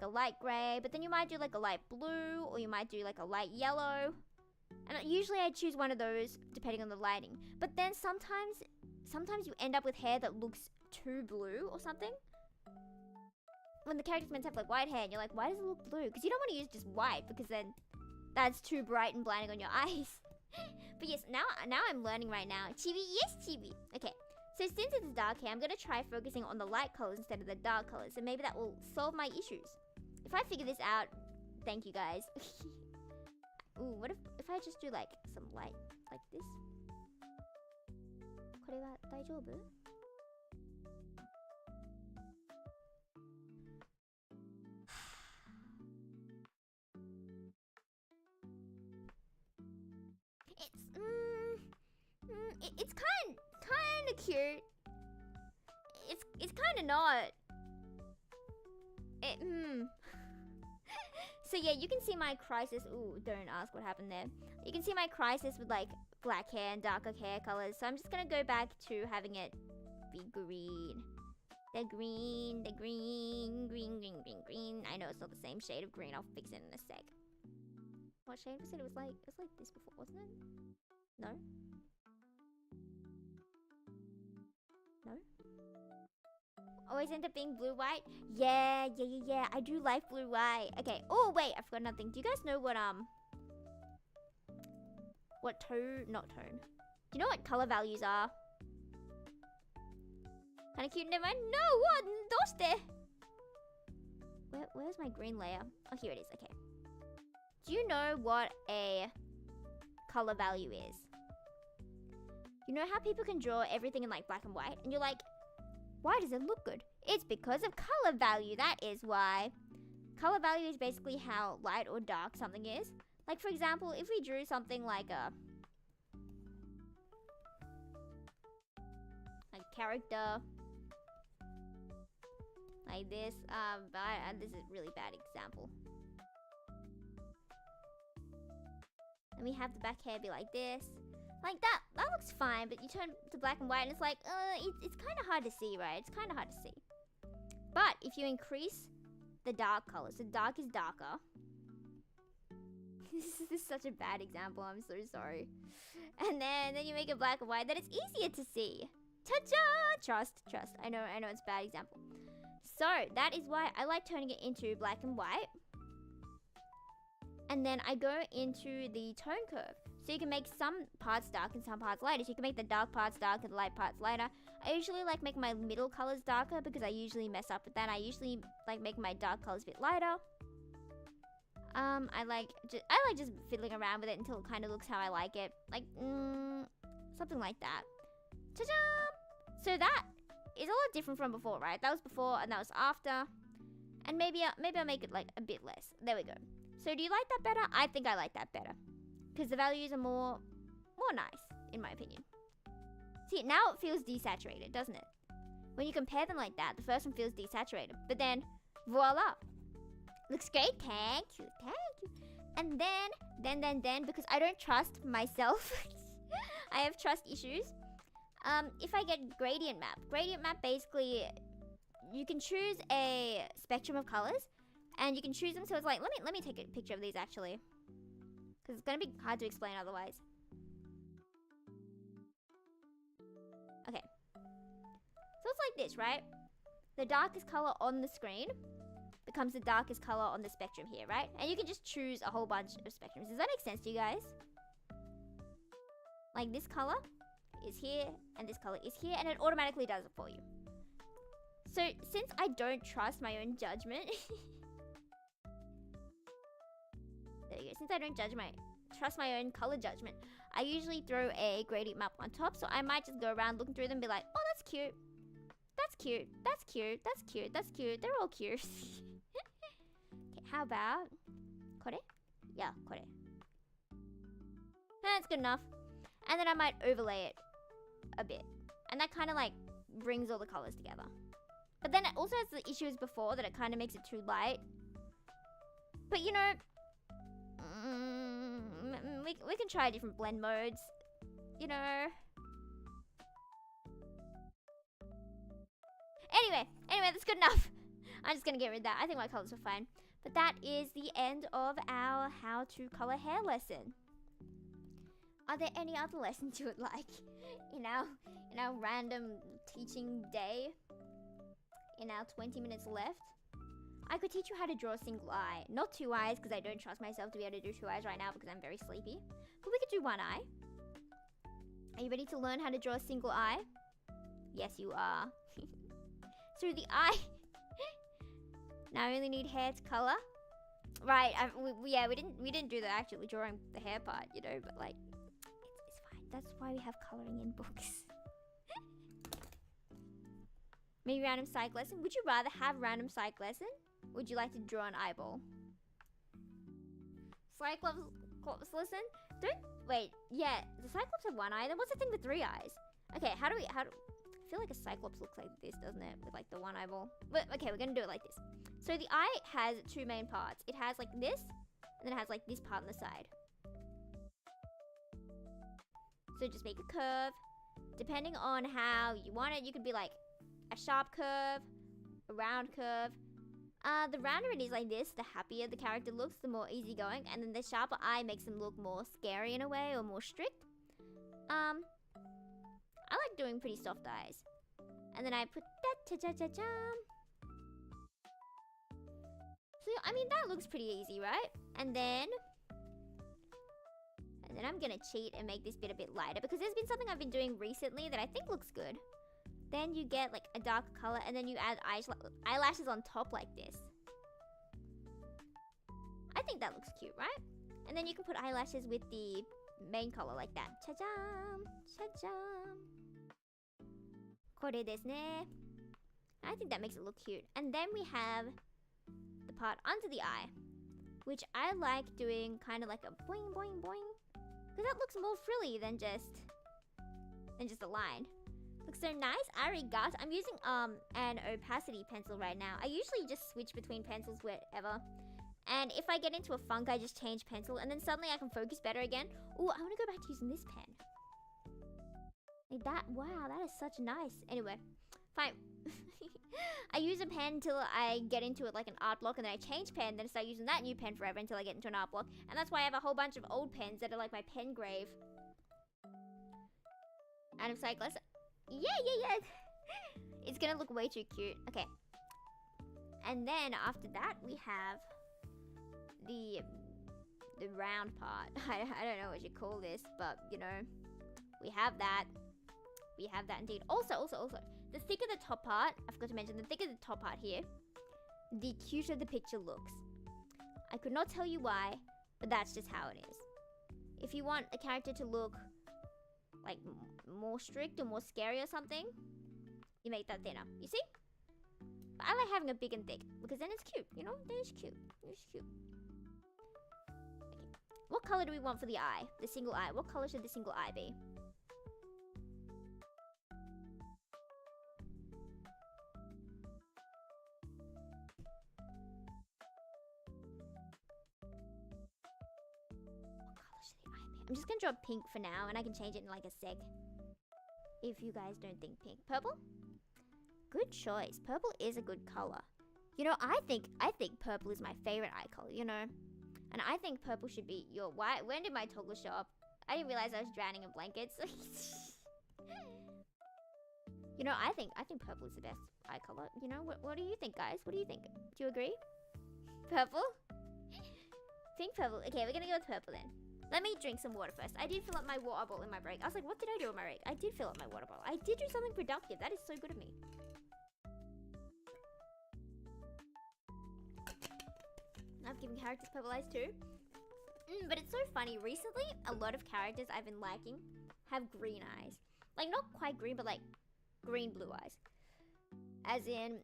light gray, but then you might do like a light blue, or you might do like a light yellow. And usually I choose one of those depending on the lighting. But then sometimes you end up with hair that looks too blue or something. When the character's meant to have like white hair and you're like, why does it look blue? Because you don't want to use just white, because then that's too bright and blinding on your eyes. But yes, now I'm learning right now. Chibi, yes, Chibi. Okay, so since it's dark hair, I'm going to try focusing on the light colors instead of the dark colors. And maybe that will solve my issues. If I figure this out, thank you guys. Ooh, what if I just do like some light like this? これは大丈夫? It's kind of cute. It's kind of not. So yeah, you can see my crisis. Ooh, don't ask what happened there. You can see my crisis with like black hair and darker hair colors. So I'm just gonna go back to having it be green. The green. I know it's not the same shade of green. I'll fix it in a sec. What shade was it? It was like this before, wasn't it? No? No? Always end up being blue-white? Yeah. I do like blue-white. Okay. Oh, wait. I forgot another thing. Do you guys know what tone? Not tone. Do you know what color values are? Kind of cute. Never mind. No, what? Doste? Where's my green layer? Oh, here it is. Okay. Do you know what a color value is? You know how people can draw everything in like black and white? And you're like, why does it look good? It's because of color value. That is why. Color value is basically how light or dark something is. Like for example, if we drew something like a character like this, this is a really bad example. And we have the back hair be like this. Like that looks fine, but you turn to black and white and it's like, it's kind of hard to see, right? It's kind of hard to see. But if you increase the dark colors, so dark is darker. This is such a bad example, I'm so sorry. And then you make it black and white, then it's easier to see. Ta-da! Trust. I know it's a bad example. So that is why I like turning it into black and white. And then I go into the tone curve. So you can make some parts dark and some parts lighter. So you can make the dark parts dark and the light parts lighter. I usually like making my middle colors darker because I usually mess up with that. I usually like making my dark colors a bit lighter. I like just fiddling around with it until it kind of looks how I like it. Like, something like that. Ta-da! So that is a lot different from before, right? That was before and that was after. And maybe I'll make it like a bit less. There we go. So do you like that better? I think I like that better. Because the values are more nice, in my opinion. See, now it feels desaturated, doesn't it? When you compare them like that, the first one feels desaturated. But then, voila. Looks great, thank you. And then, because I don't trust myself, I have trust issues. If I get gradient map basically, you can choose a spectrum of colors, and you can choose them. So it's like, let me take a picture of these actually, because it's gonna be hard to explain otherwise. Okay, so it's like this, right? The darkest color on the screen becomes the darkest color on the spectrum here, right? And you can just choose a whole bunch of spectrums. Does that make sense to you guys? Like this color is here, and this color is here, and it automatically does it for you. So since I don't trust my own judgment, there you go. Since I don't trust my own color judgment, I usually throw a gradient map on top. So I might just go around looking through them and be like, oh, that's cute. That's cute. That's cute. That's cute. That's cute. They're all cute. Okay, how about kore? Yeah, kore. That's good enough. And then I might overlay it a bit, and that kind of like brings all the colors together. But then it also has the issue as before, that it kind of makes it too light. But you know, we can try different blend modes, you know. Anyway, that's good enough. I'm just gonna get rid of that. I think my colors are fine. But that is the end of our how to color hair lesson. Are there any other lessons you would like in our random teaching day? In our 20 minutes left, I could teach you how to draw a single eye. Not two eyes, because I don't trust myself to be able to do two eyes right now because I'm very sleepy. But we could do one eye. Are you ready to learn how to draw a single eye? Yes, you are. So the eye. Now I only need hair to color. Right, we didn't do the actually drawing the hair part, you know, but like, it's fine. That's why we have coloring in books. Maybe random psych lesson. Would you rather have random psych lesson? Would you like to draw an eyeball? Cyclops lesson? Wait, yeah, the Cyclops have one eye. Then what's the thing with three eyes? Okay, how do I feel like a Cyclops looks like this, doesn't it? With like the one eyeball. But okay, we're gonna do it like this. So the eye has two main parts. It has like this, and then it has like this part on the side. So just make a curve. Depending on how you want it, you could be like a sharp curve, a round curve. The rounder it is like this, the happier the character looks, the more easygoing, and then the sharper eye makes them look more scary in a way, or more strict. I like doing pretty soft eyes. And then I put that cha-cha-cha-cha. So, I mean, that looks pretty easy, right? And then I'm gonna cheat and make this bit a bit lighter, because there's been something I've been doing recently that I think looks good. Then you get like a darker color, and then you add eyelashes on top like this. I think that looks cute, right? And then you can put eyelashes with the main color like that. Cha-jam! Cha-jam! Kore desu ne. I think that makes it look cute. And then we have the part under the eye, which I like doing kind of like a boing boing boing, because that looks more frilly than just a line. Looks so nice. Arigato. I'm using an opacity pencil right now. I usually just switch between pencils wherever. And if I get into a funk, I just change pencil, and then suddenly I can focus better again. Ooh, I want to go back to using this pen. Like that. Wow, that is such nice. Anyway, fine. I use a pen till I get into it like an art block, and then I change pen, then I start using that new pen forever until I get into an art block. And that's why I have a whole bunch of old pens that are like my pen grave. Adam Cyclist. Yeah. It's gonna look way too cute. Okay. And then after that, we have the round part. I don't know what you call this, but you know, we have that. We have that indeed. Also, the thicker the top part, I forgot to mention, the thicker the top part here, the cuter the picture looks. I could not tell you why, but that's just how it is. If you want a character to look like more strict or more scary or something, you make that thinner. You see? But I like having a big and thick, because then it's cute, you know? Then it's cute. It's cute. Okay. What color do we want for the eye? The single eye. What color should the single eye be? I'm just gonna draw pink for now, and I can change it in like a sec. if you guys don't think pink. Purple? Good choice. Purple is a good color. You know, I think purple is my favorite eye color, you know? And I think purple should be your white. When did my toggle show up? I didn't realize I was drowning in blankets. You know, I think purple is the best eye color. You know, what do you think, guys? What do you think? Do you agree? Purple? Pink, purple. Okay, we're gonna go with purple then. Let me drink some water first. I did fill up my water bottle in my break. I was like, what did I do in my break? I did fill up my water bottle. I did do something productive. That is so good of me. I've given characters purple eyes too. But it's so funny. Recently, a lot of characters I've been liking have green eyes. Like, not quite green, but like green-blue eyes. As in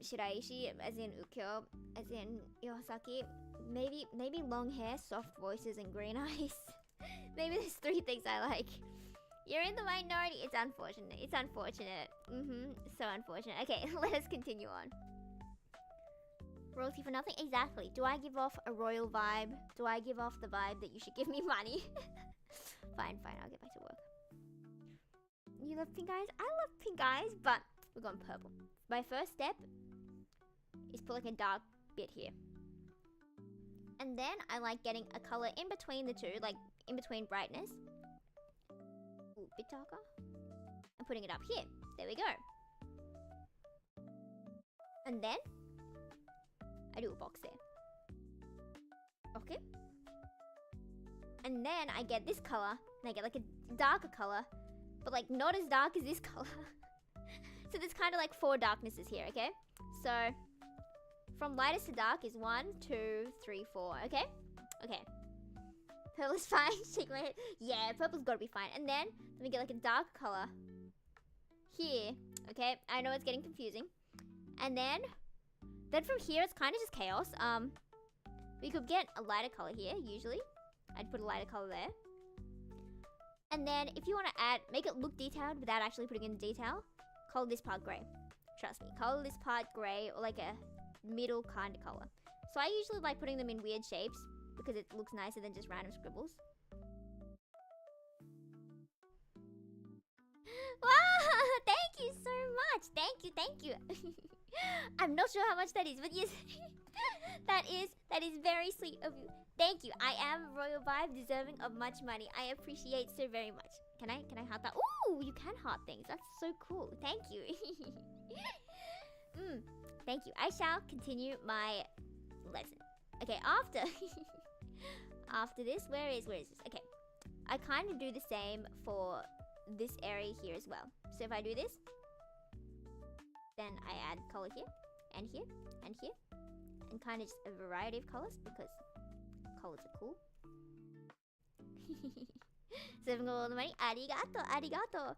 Shiraishi, as in Ukyo, as in Yohasaki. Maybe long hair, soft voices, and green eyes. Maybe there's 3 things I like. You're in the minority. It's unfortunate. It's unfortunate. So unfortunate. Okay, let us continue on. Royalty for nothing? Exactly. Do I give off a royal vibe? Do I give off the vibe that you should give me money? Fine, I'll get back to work. You love pink eyes? I love pink eyes, but we're going purple. My first step is put like a dark bit here. And then I like getting a color in between the two, like in between brightness. Ooh, bit darker. And putting it up here. There we go. And then I do a box there. Okay. And then I get this color, and I get like a darker color, but like not as dark as this color. So there's kind of like 4 darknesses here, okay? So from lightest to dark is 1, 2, 3, 4, okay? Okay. Purple is fine. Shake my head. Yeah, purple's gotta be fine. And then let me get like a dark color here, okay? I know it's getting confusing. And then from here it's kind of just chaos. We could get a lighter color here, usually. I'd put a lighter color there. And then if you want to make it look detailed without actually putting in detail, color this part gray. Trust me, color this part gray or like a middle kind of color. So I usually like putting them in weird shapes because it looks nicer than just random scribbles. Wow, thank you so much. Thank you. I'm not sure how much that is, but yes, that is very sweet of you. Thank you. I am Royal Vibe, deserving of much money. I appreciate so very much. Can I heart that? Ooh, you can heart things. That's so cool. Thank you. Thank you. I shall continue my lesson. Okay, after this, where is this? Okay, I kind of do the same for this area here as well. So if I do this, then I add color here, and here, and here, and kind of just a variety of colors because colors are cool. Saving all the money. Arigato.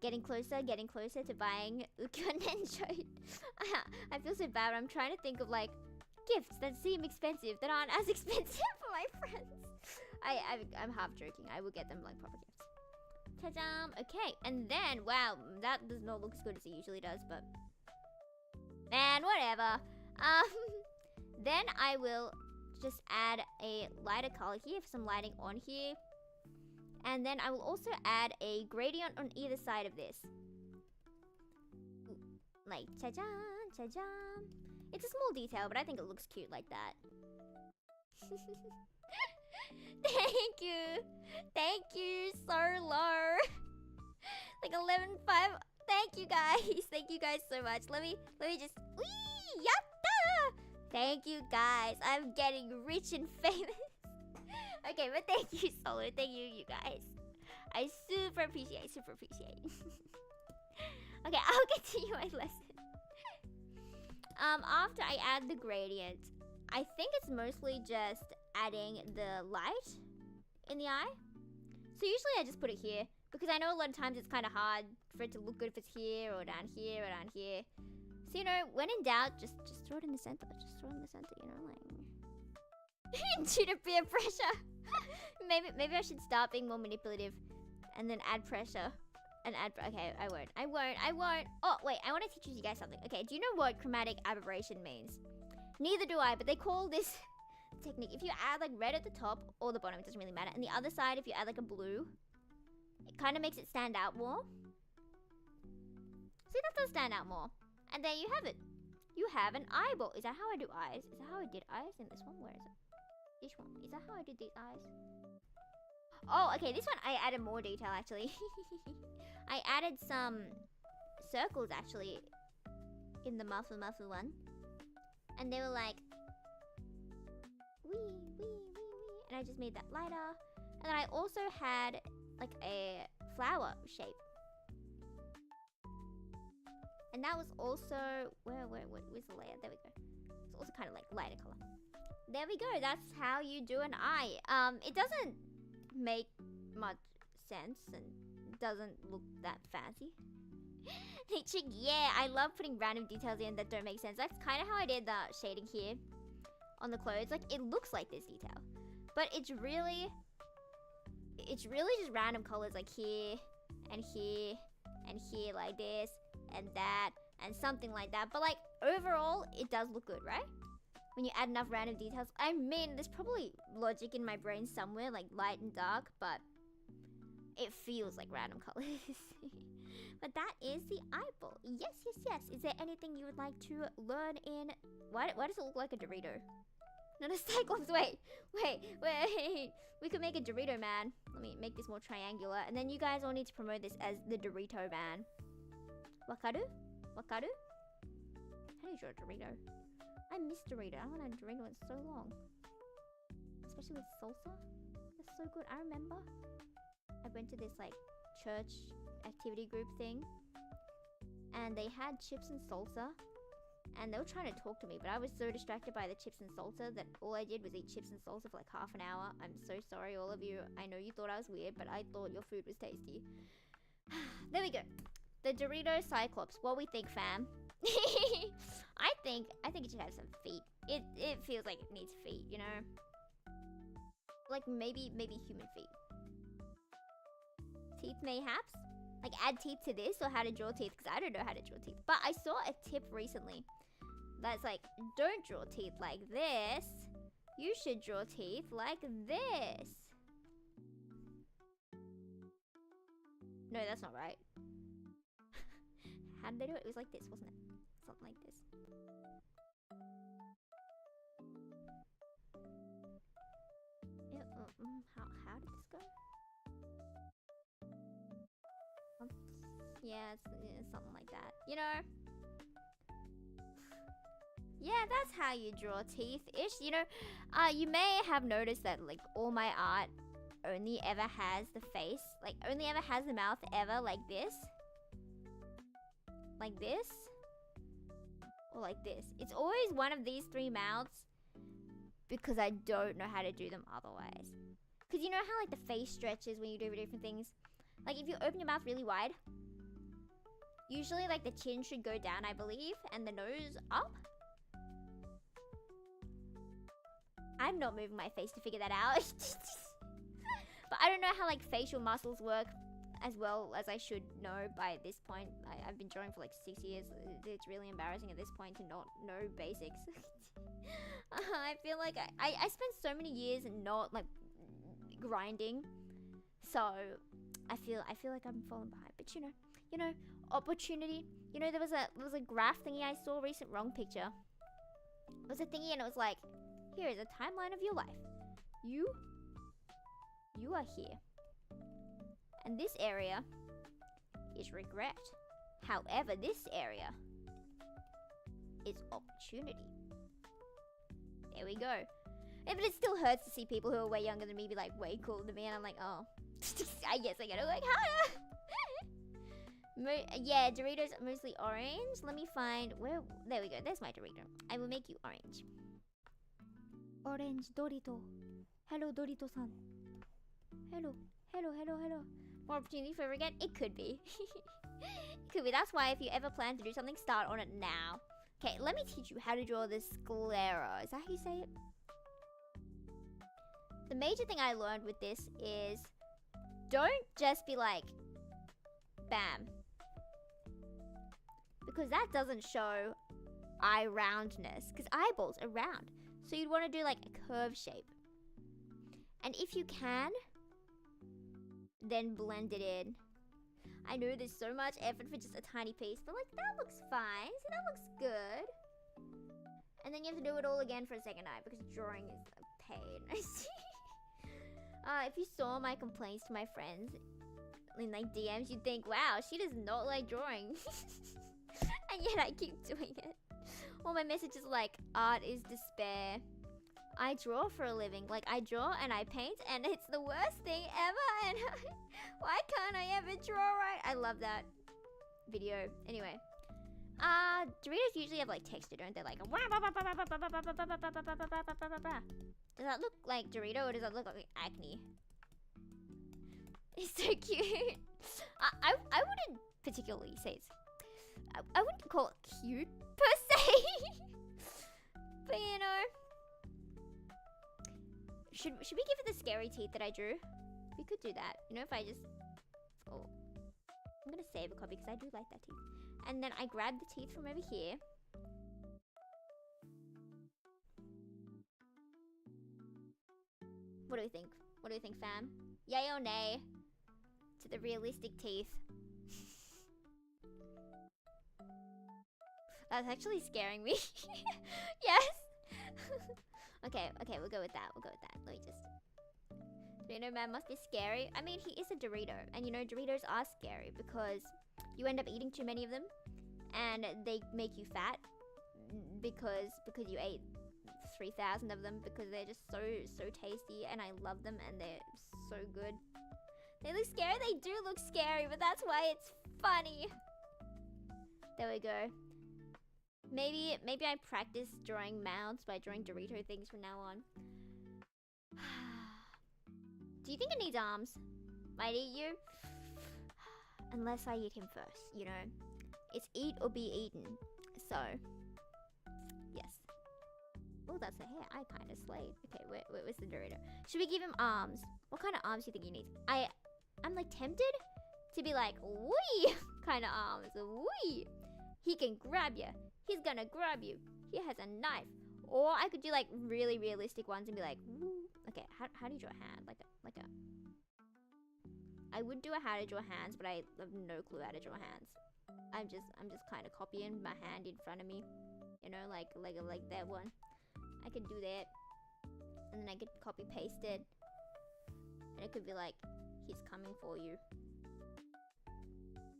Getting closer to buying Ukyo Nencho. I feel so bad. I'm trying to think of like gifts that seem expensive that aren't as expensive for my friends. I'm half joking. I will get them like proper gifts. Ta-da! Okay, and then wow, that does not look as good as it usually does, but man, whatever. Then I will just add a lighter color here for some lighting on here. And then I will also add a gradient on either side of this. Like, cha-jan, cha-jan. It's a small detail, but I think it looks cute like that. Thank you, so low. Like 11.5. Thank you guys so much. Let me just, wee, yatta! Thank you guys. I'm getting rich and famous. Okay, but thank you, Solo. Thank you guys. I super appreciate. Okay, I'll continue my lesson. After I add the gradient, I think it's mostly just adding the light in the eye. So usually I just put it here because I know a lot of times it's kind of hard for it to look good if it's here or down here or down here. So, you know, when in doubt, just throw it in the center. Just throw it in the center, you know, like... Due to peer pressure. maybe I should start being more manipulative and then add pressure. And add... Okay, I won't. Oh, wait, I want to teach you guys something. Okay, do you know what chromatic aberration means? Neither do I, but they call this technique. If you add like red at the top or the bottom, it doesn't really matter. And the other side, if you add like a blue, It kind of makes it stand out more. See, that does stand out more. And there you have it. You have an eyeball. Is that how I do eyes? Is that how I did eyes in this one? Where is it? This one. Is that how I did these eyes? Oh, okay. This one I added more detail actually. I added some circles actually in the muffle one. And they were like, wee, wee, wee, wee. And I just made that lighter. And then I also had like a flower shape. And that was also, where's the layer? There we go. It's also kind of like lighter color. There we go. That's how you do an eye. It doesn't make much sense and doesn't look that fancy. Chick, yeah, I love putting random details in that don't make sense. That's kind of how I did the shading here on the clothes. Like, it looks like this detail, but it's really just random colors, like here and here and here, like this and that and something like that. But like overall it does look good, right? When you add enough random details. I mean, there's probably logic in my brain somewhere, like light and dark, but it feels like random colors. But that is the eyeball. Yes, yes, yes. Is there anything you would like to learn in... Why does it look like a Dorito? Not a Cyclops. Wait. We could make a Dorito man. Let me make this more triangular. And then you guys all need to promote this as the Dorito man. Wakaru? Wakaru? How do you draw a Dorito? I miss Dorito. I haven't had a Dorito in so long. Especially with salsa. It's so good. I remember I went to this like church activity group thing. And they had chips and salsa. And they were trying to talk to me, but I was so distracted by the chips and salsa that all I did was eat chips and salsa for like half an hour. I'm so sorry, all of you. I know you thought I was weird, but I thought your food was tasty. There we go. The Dorito Cyclops. What we think, fam? I think it should have some feet. It feels like it needs feet, you know? Like maybe human feet. Teeth mayhaps? Like add teeth to this, or how to draw teeth, because I don't know how to draw teeth. But I saw a tip recently that's like, don't draw teeth like this. You should draw teeth like this. No, that's not right. How did they do it? It was like this, wasn't it? Something like this. How did this go? Yeah, it's something like that. You know? Yeah, that's how you draw teeth-ish. You know, you may have noticed that like all my art only ever has the face. Like only ever has the mouth ever like this. Like this. Or like this. It's always one of these three mouths. Because I don't know how to do them otherwise. Because you know how like the face stretches when you do different things? Like if you open your mouth really wide, usually like the chin should go down, I believe, and the nose up. I'm not moving my face to figure that out. But I don't know how like facial muscles work as well as I should know by this point. I've been drawing for like 6 years. It's really embarrassing at this point to not know basics. I feel like I spent so many years not like grinding. So I feel like I'm falling behind. But you know, opportunity. You know, there was a graph thingy I saw recent, wrong picture. It was a thingy and it was like, here is a timeline of your life. You are here. And this area is regret. However, this area is opportunity. There we go. Yeah, but it still hurts to see people who are way younger than me be like way cooler than me, and I'm like, oh, I guess I gotta work harder. Yeah, Doritos are mostly orange. Let me find where. There we go. There's my Dorito. I will make you orange. Orange Dorito. Hello, Dorito-san. Hello. More opportunity for again? It could be. It could be. That's why if you ever plan to do something, start on it now. Okay, let me teach you how to draw this sclera. Is that how you say it? The major thing I learned with this is don't just be like, bam. Because that doesn't show eye roundness. Because eyeballs are round. So you'd want to do like a curve shape. And if you can, then blend it in. I know there's so much effort for just a tiny piece, but like that looks fine. See, that looks good. And then you have to do it all again for a second eye because drawing is a pain. If you saw my complaints to my friends in like DMs, you'd think, wow, she does not like drawing. And yet I keep doing it. All my messages are like, art is despair. I draw for a living. Like, I draw and I paint and it's the worst thing ever. And why can't I ever draw right? I love that video. Anyway. Doritos usually have like texture, don't they? Like, does that look like Dorito or does that look like acne? It's so cute. I wouldn't particularly say it's... I wouldn't call it cute per se. But you know... Should we give it the scary teeth that I drew? We could do that. You know, if I just... Oh. I'm gonna save a copy because I do like that teeth. And then I grab the teeth from over here. What do we think? What do we think, fam? Yay or nay to the realistic teeth? That's actually scaring me. Yes. Okay, we'll go with that. We'll go with that. Let me just... Dorito Man must be scary. I mean, he is a Dorito. And you know, Doritos are scary because you end up eating too many of them. And they make you fat. Because you ate 3,000 of them. Because they're just so tasty. And I love them and they're so good. They look scary. They do look scary. But that's why it's funny. There we go. Maybe I practice drawing mouths by drawing Dorito things from now on. Do you think it needs arms? Might eat you? Unless I eat him first, you know? It's eat or be eaten. So, yes. Oh, that's the hair. I kind of slayed. Okay, where's the Dorito? Should we give him arms? What kind of arms do you think he needs? I'm like tempted to be like, wee kind of arms. Wee. He can grab you. He's gonna grab you. He has a knife. Or I could do like really realistic ones and be like, woo. Okay, how do you draw a hand? Like a... I would do a how to draw hands, but I have no clue how to draw hands. I'm just kind of copying my hand in front of me. You know, like that one. I could do that. And then I could copy paste it. And it could be like, he's coming for you.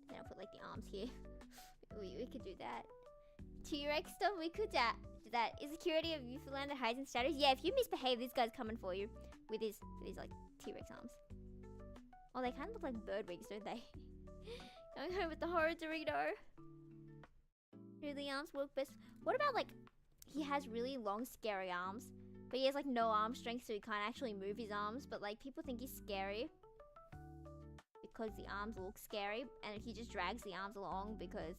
And I'll put like the arms here. we could do that. T-Rex stuff, we could do that. Is security of Yufu land that hides in shadows? Yeah, if you misbehave, this guy's coming for you. With his like T-Rex arms. Oh, they kind of look like bird wings, don't they? Going home with the horror Dorito. Do the arms work best? What about like, he has really long scary arms, but he has like no arm strength, so he can't actually move his arms, but like people think he's scary because the arms look scary, and he just drags the arms along because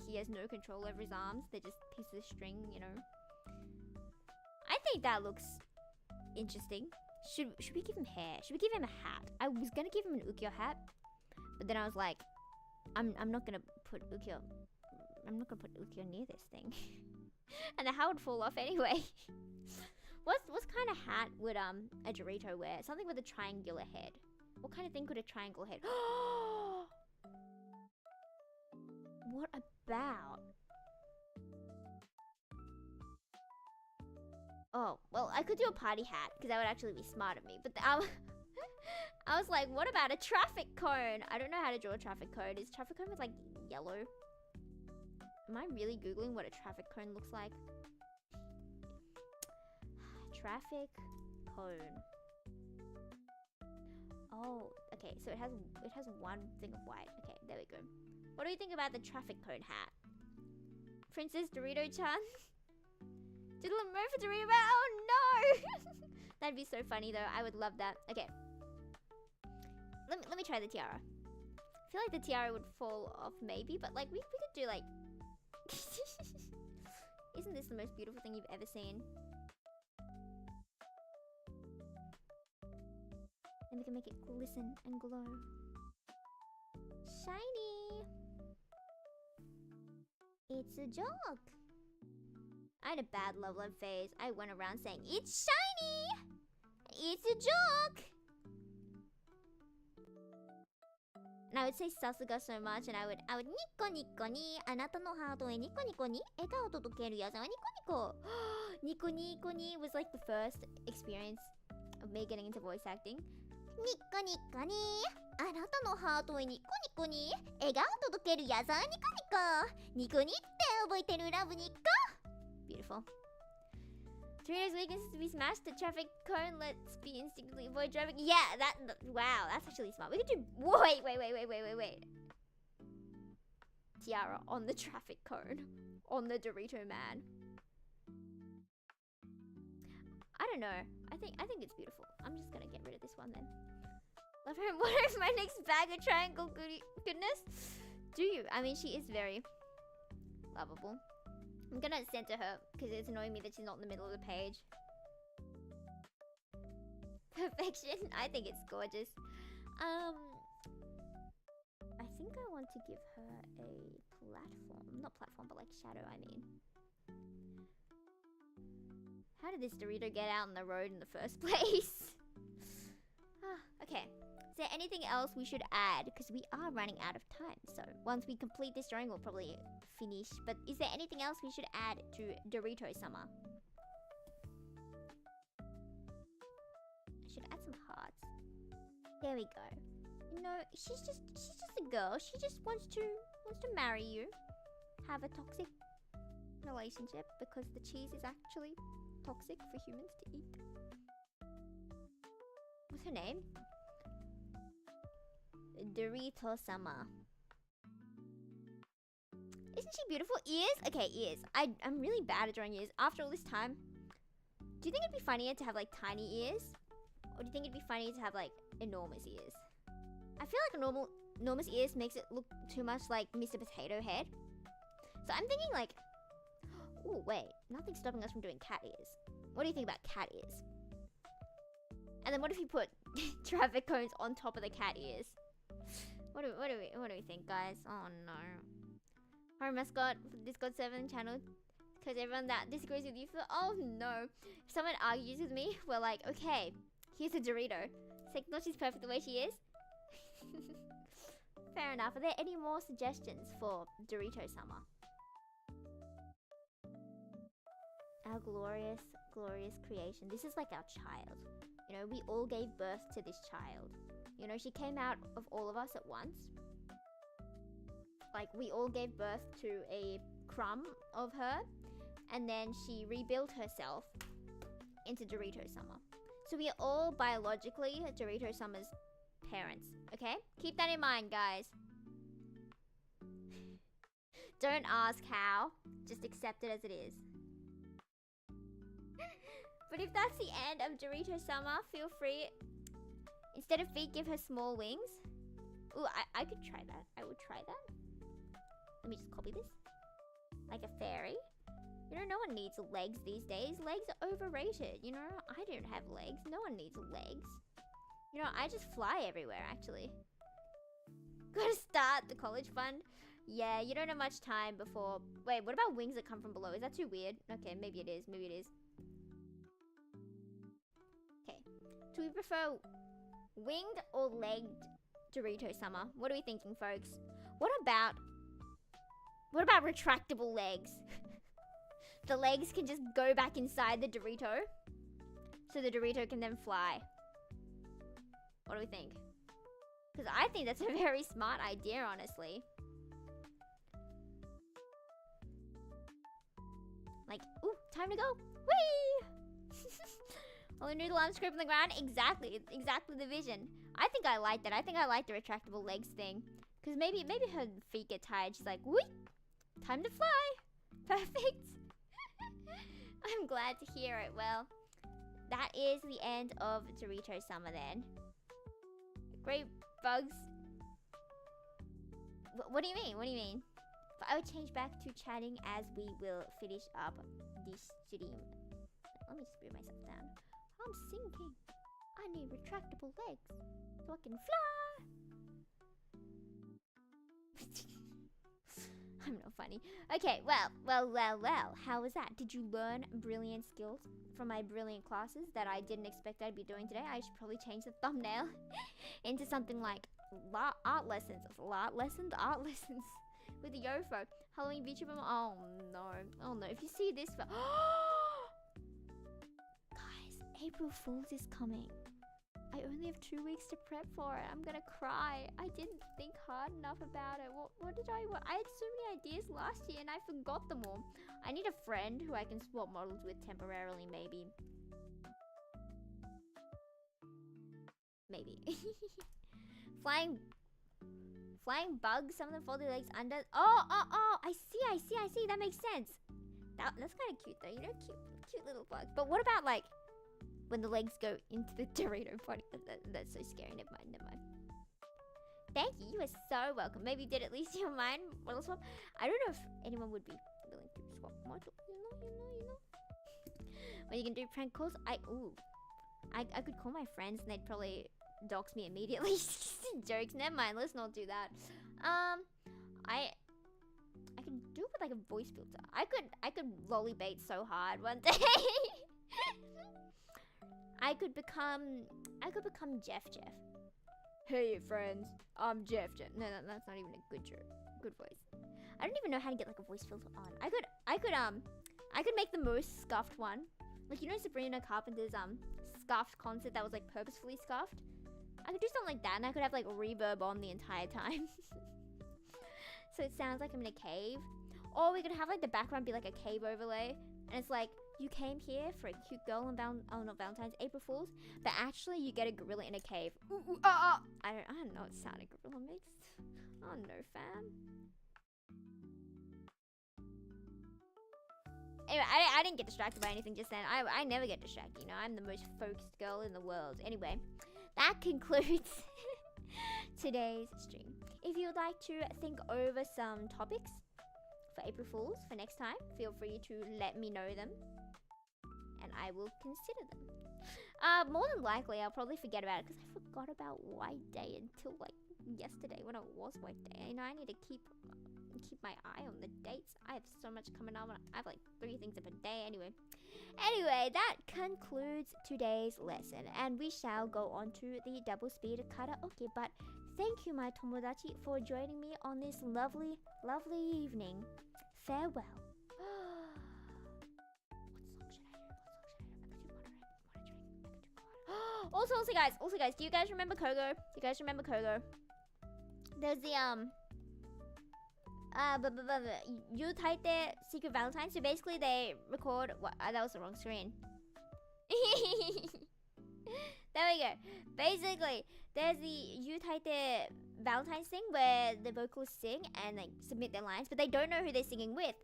he has no control over his arms. They're just pieces of string, you know. I think that looks interesting. Should we give him hair? Should we give him a hat? I was gonna give him an ukiyo hat, but then I was like, I'm not gonna put ukiyo near this thing. And the hat would fall off anyway. What kind of hat would a Dorito wear? Something with a triangular head. What kind of thing could a triangle head? What about? Oh, well, I could do a party hat because that would actually be smart of me. But I was like, what about a traffic cone? I don't know how to draw a traffic cone. Is traffic cone with like yellow? Am I really Googling what a traffic cone looks like? Traffic cone. Oh, okay. So it has one thing of white. Okay, there we go. What do you think about the traffic cone hat? Princess Dorito-chan? Diddle and Mo for Dorito Man? Oh no! That'd be so funny though. I would love that. Okay. Let me try the tiara. I feel like the tiara would fall off maybe, but like we could do like... Isn't this the most beautiful thing you've ever seen? And we can make it glisten and glow. Shiny! It's a joke! I had a bad love phase. I went around saying, it's shiny! It's a joke! And I would say Sasuga so much, and I would Nico Nico ni anata no heart e Nico Nico ni ekao todokeru yaza wa Nico Nico. Nico Nico ni was like the first experience of me getting into voice acting. Nico Nico ni anata no heart e Nico Nico ni ekao todokeru yaza wa Nico Nico. Nico ni tte oboiteru love Nico. Beautiful. Torino's weakness is to be smashed. The traffic cone lets be instinctively avoid driving. Yeah, wow, that's actually smart. We could do. Wait. Tiara on the traffic cone, on the Dorito man. I don't know. I think it's beautiful. I'm just gonna get rid of this one then. Love her. What if my next bag of triangle goodness? Do you? I mean, she is very lovable. I'm gonna send to her because it's annoying me that she's not in the middle of the page. Perfection. I think it's gorgeous. I think I want to give her a platform. Not platform, but like shadow, I mean. How did this Dorito get out on the road in the first place? Okay. Is there anything else we should add? Because we are running out of time. So once we complete this drawing, we'll probably finish. But is there anything else we should add to Dorito Summer? I should add some hearts. There we go. You know, she's just a girl. She just wants to marry you. Have a toxic relationship because the cheese is actually toxic for humans to eat. What's her name? Dorito Sama. Isn't she beautiful? Ears? Okay, ears. I'm really bad at drawing ears. After all this time, do you think it'd be funnier to have like tiny ears? Or do you think it'd be funnier to have like enormous ears? I feel like enormous ears makes it look too much like Mr. Potato Head. So I'm thinking like, oh wait, nothing's stopping us from doing cat ears. What do you think about cat ears? And then what if you put traffic cones on top of the cat ears? What do we think, guys? Oh no. Our mascot for the Discord 7 channel, because everyone that disagrees with Yufu. Oh no. If someone argues with me, we're like, okay, here's a Dorito. So not she's perfect the way she is. Fair enough. Are there any more suggestions for Dorito Summer? Our glorious, glorious creation. This is like our child. You know, we all gave birth to this child. You know, she came out of all of us at once. Like, we all gave birth to a crumb of her. And then she rebuilt herself into Dorito Summer. So we are all biologically Dorito Summer's parents. Okay? Keep that in mind, guys. Don't ask how. Just accept it as it is. But if that's the end of Dorito Summer, feel free. Instead of feet, give her small wings. Ooh, I could try that. I would try that. Let me just copy this. Like a fairy. You know, no one needs legs these days. Legs are overrated. You know, I don't have legs. No one needs legs. You know, I just fly everywhere, actually. Gotta start the college fund. Yeah, you don't have much time before... Wait, what about wings that come from below? Is that too weird? Okay, maybe it is. Maybe it is. Okay. Do we prefer winged or legged Dorito Summer? What are we thinking, folks? What about retractable legs? The legs can just go back inside the Dorito. So the Dorito can then fly. What do we think? Because I think that's a very smart idea, honestly. Like, ooh, time to go. Whee! All the noodle arms scrape on the ground. Exactly the vision. I think I like that. I think I like the retractable legs thing. Because maybe her feet get tired. She's like, whee! Time to fly. Perfect. I'm glad to hear it. Well, that is the end of Dorito Summer then. Great bugs. What do you mean? What do you mean? But I would change back to chatting as we will finish up this stream. Let me just bring myself down. I'm sinking. I need retractable legs so I can fly. I'm not funny. Okay, well. How was that? Did you learn brilliant skills from my brilliant classes that I didn't expect I'd be doing today? I should probably change the thumbnail into something like art lessons with Yofo. Halloween Vtuber. Oh no, if you see this, guys, April Fool's is coming. I only have 2 weeks to prep for it. I'm gonna cry. I didn't think hard enough about it. What did I want? I had so many ideas last year and I forgot them all. I need a friend who I can swap models with temporarily, maybe. Flying bugs, some of them fold their legs under. Oh, I see. That makes sense. That's kind of cute though, you know, cute little bugs. But what about like when the legs go into the Dorito body? That's so scary. Never mind. Thank you. You are so welcome. Maybe you did at least your mind model swap. I don't know if anyone would be willing to swap model. You know. Well, you can do prank calls. I could call my friends and they'd probably dox me immediately. Jokes. Never mind. Let's not do that. I can do it with like a voice filter. I could lolly bait so hard one day. I could become Jeff. Hey friends, I'm Jeff. No, that's not even a good joke. Good voice. I don't even know how to get like a voice filter on. I could make the most scuffed one. Like, you know Sabrina Carpenter's scuffed concert that was like purposefully scuffed? I could do something like that and I could have like reverb on the entire time. So it sounds like I'm in a cave. Or we could have like the background be like a cave overlay. And it's like, you came here for a cute girl on not Valentine's, April Fool's. But actually you get a gorilla in a cave. I don't know what sound a gorilla makes. Oh no, fam. Anyway, I didn't get distracted by anything just then. I never get distracted, you know. I'm the most focused girl in the world. Anyway, that concludes today's stream. If you would like to think over some topics for April Fools for next time, feel free to let me know them. And I will consider them. More than likely, I'll probably forget about it because I forgot about White Day until like yesterday when it was White Day. You know, I need to keep my eye on the dates. I have so much coming up. I have like 3 things a day anyway. Anyway, that concludes today's lesson, and we shall go on to the double speed karaoke. But thank you, my tomodachi, for joining me on this lovely, lovely evening. Farewell. Also guys, do you guys remember Kogo? There's the you typed their Secret Valentine. So basically they record that was the wrong screen. There we go. Basically, there's the you type their Valentine's thing where the vocalists sing and like submit their lines, but they don't know who they're singing with.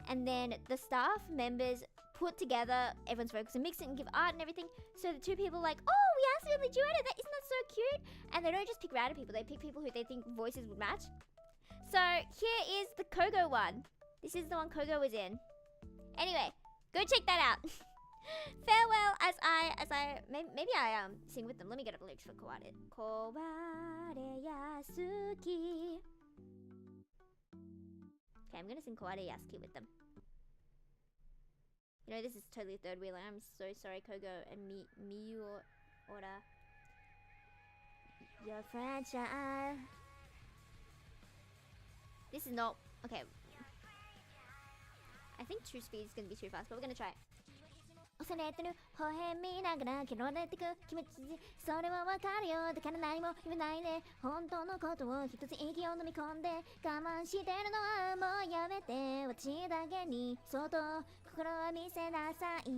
And then the staff members put together everyone's vocals and mix it and give art and everything. So the 2 people are like, oh, we accidentally duetted. Isn't that so cute? And they don't just pick random people. They pick people who they think voices would match. So here is the Kogo one. This is the one Kogo was in. Anyway, go check that out. Farewell as I maybe I sing with them. Let me get up the lyrics for Koware. Koware Yasuki. Okay, I'm gonna sing Koware Yasuki with them. You know, this is totally a third wheeler. I'm so sorry, Kogo and Miyu Ora. You're fragile. This is not okay. I think 2 speed is gonna be too fast, but we're gonna try it. 恐れてる微笑みながら蹴られてく気持ちそれはわかるよだから何も言わないで本当のことを一つ息を飲み込んで我慢してるのはもうやめて私だけにそっと心を見せなさい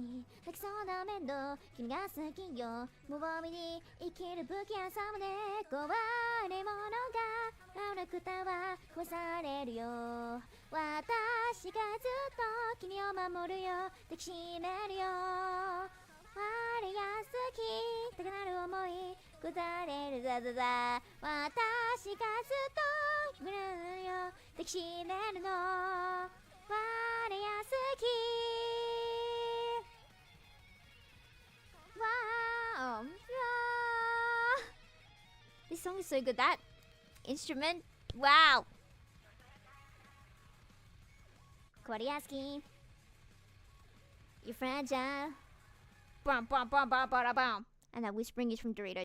泣きそうな面倒君が好きよ無防備に生きる不器用さまで壊れ物がなくたは壊されるよ私がずっと君を守るよ抱きしめるよあれやすき高鳴る想いくだれるザザザ私がずっと君を守るよ抱きしめるのあれやすき Wow. This song is so good. That instrument, wow. Kowariaski, you're fragile. Bum, bum, bum, bum, bum, bum. And that whispering is from Dorito.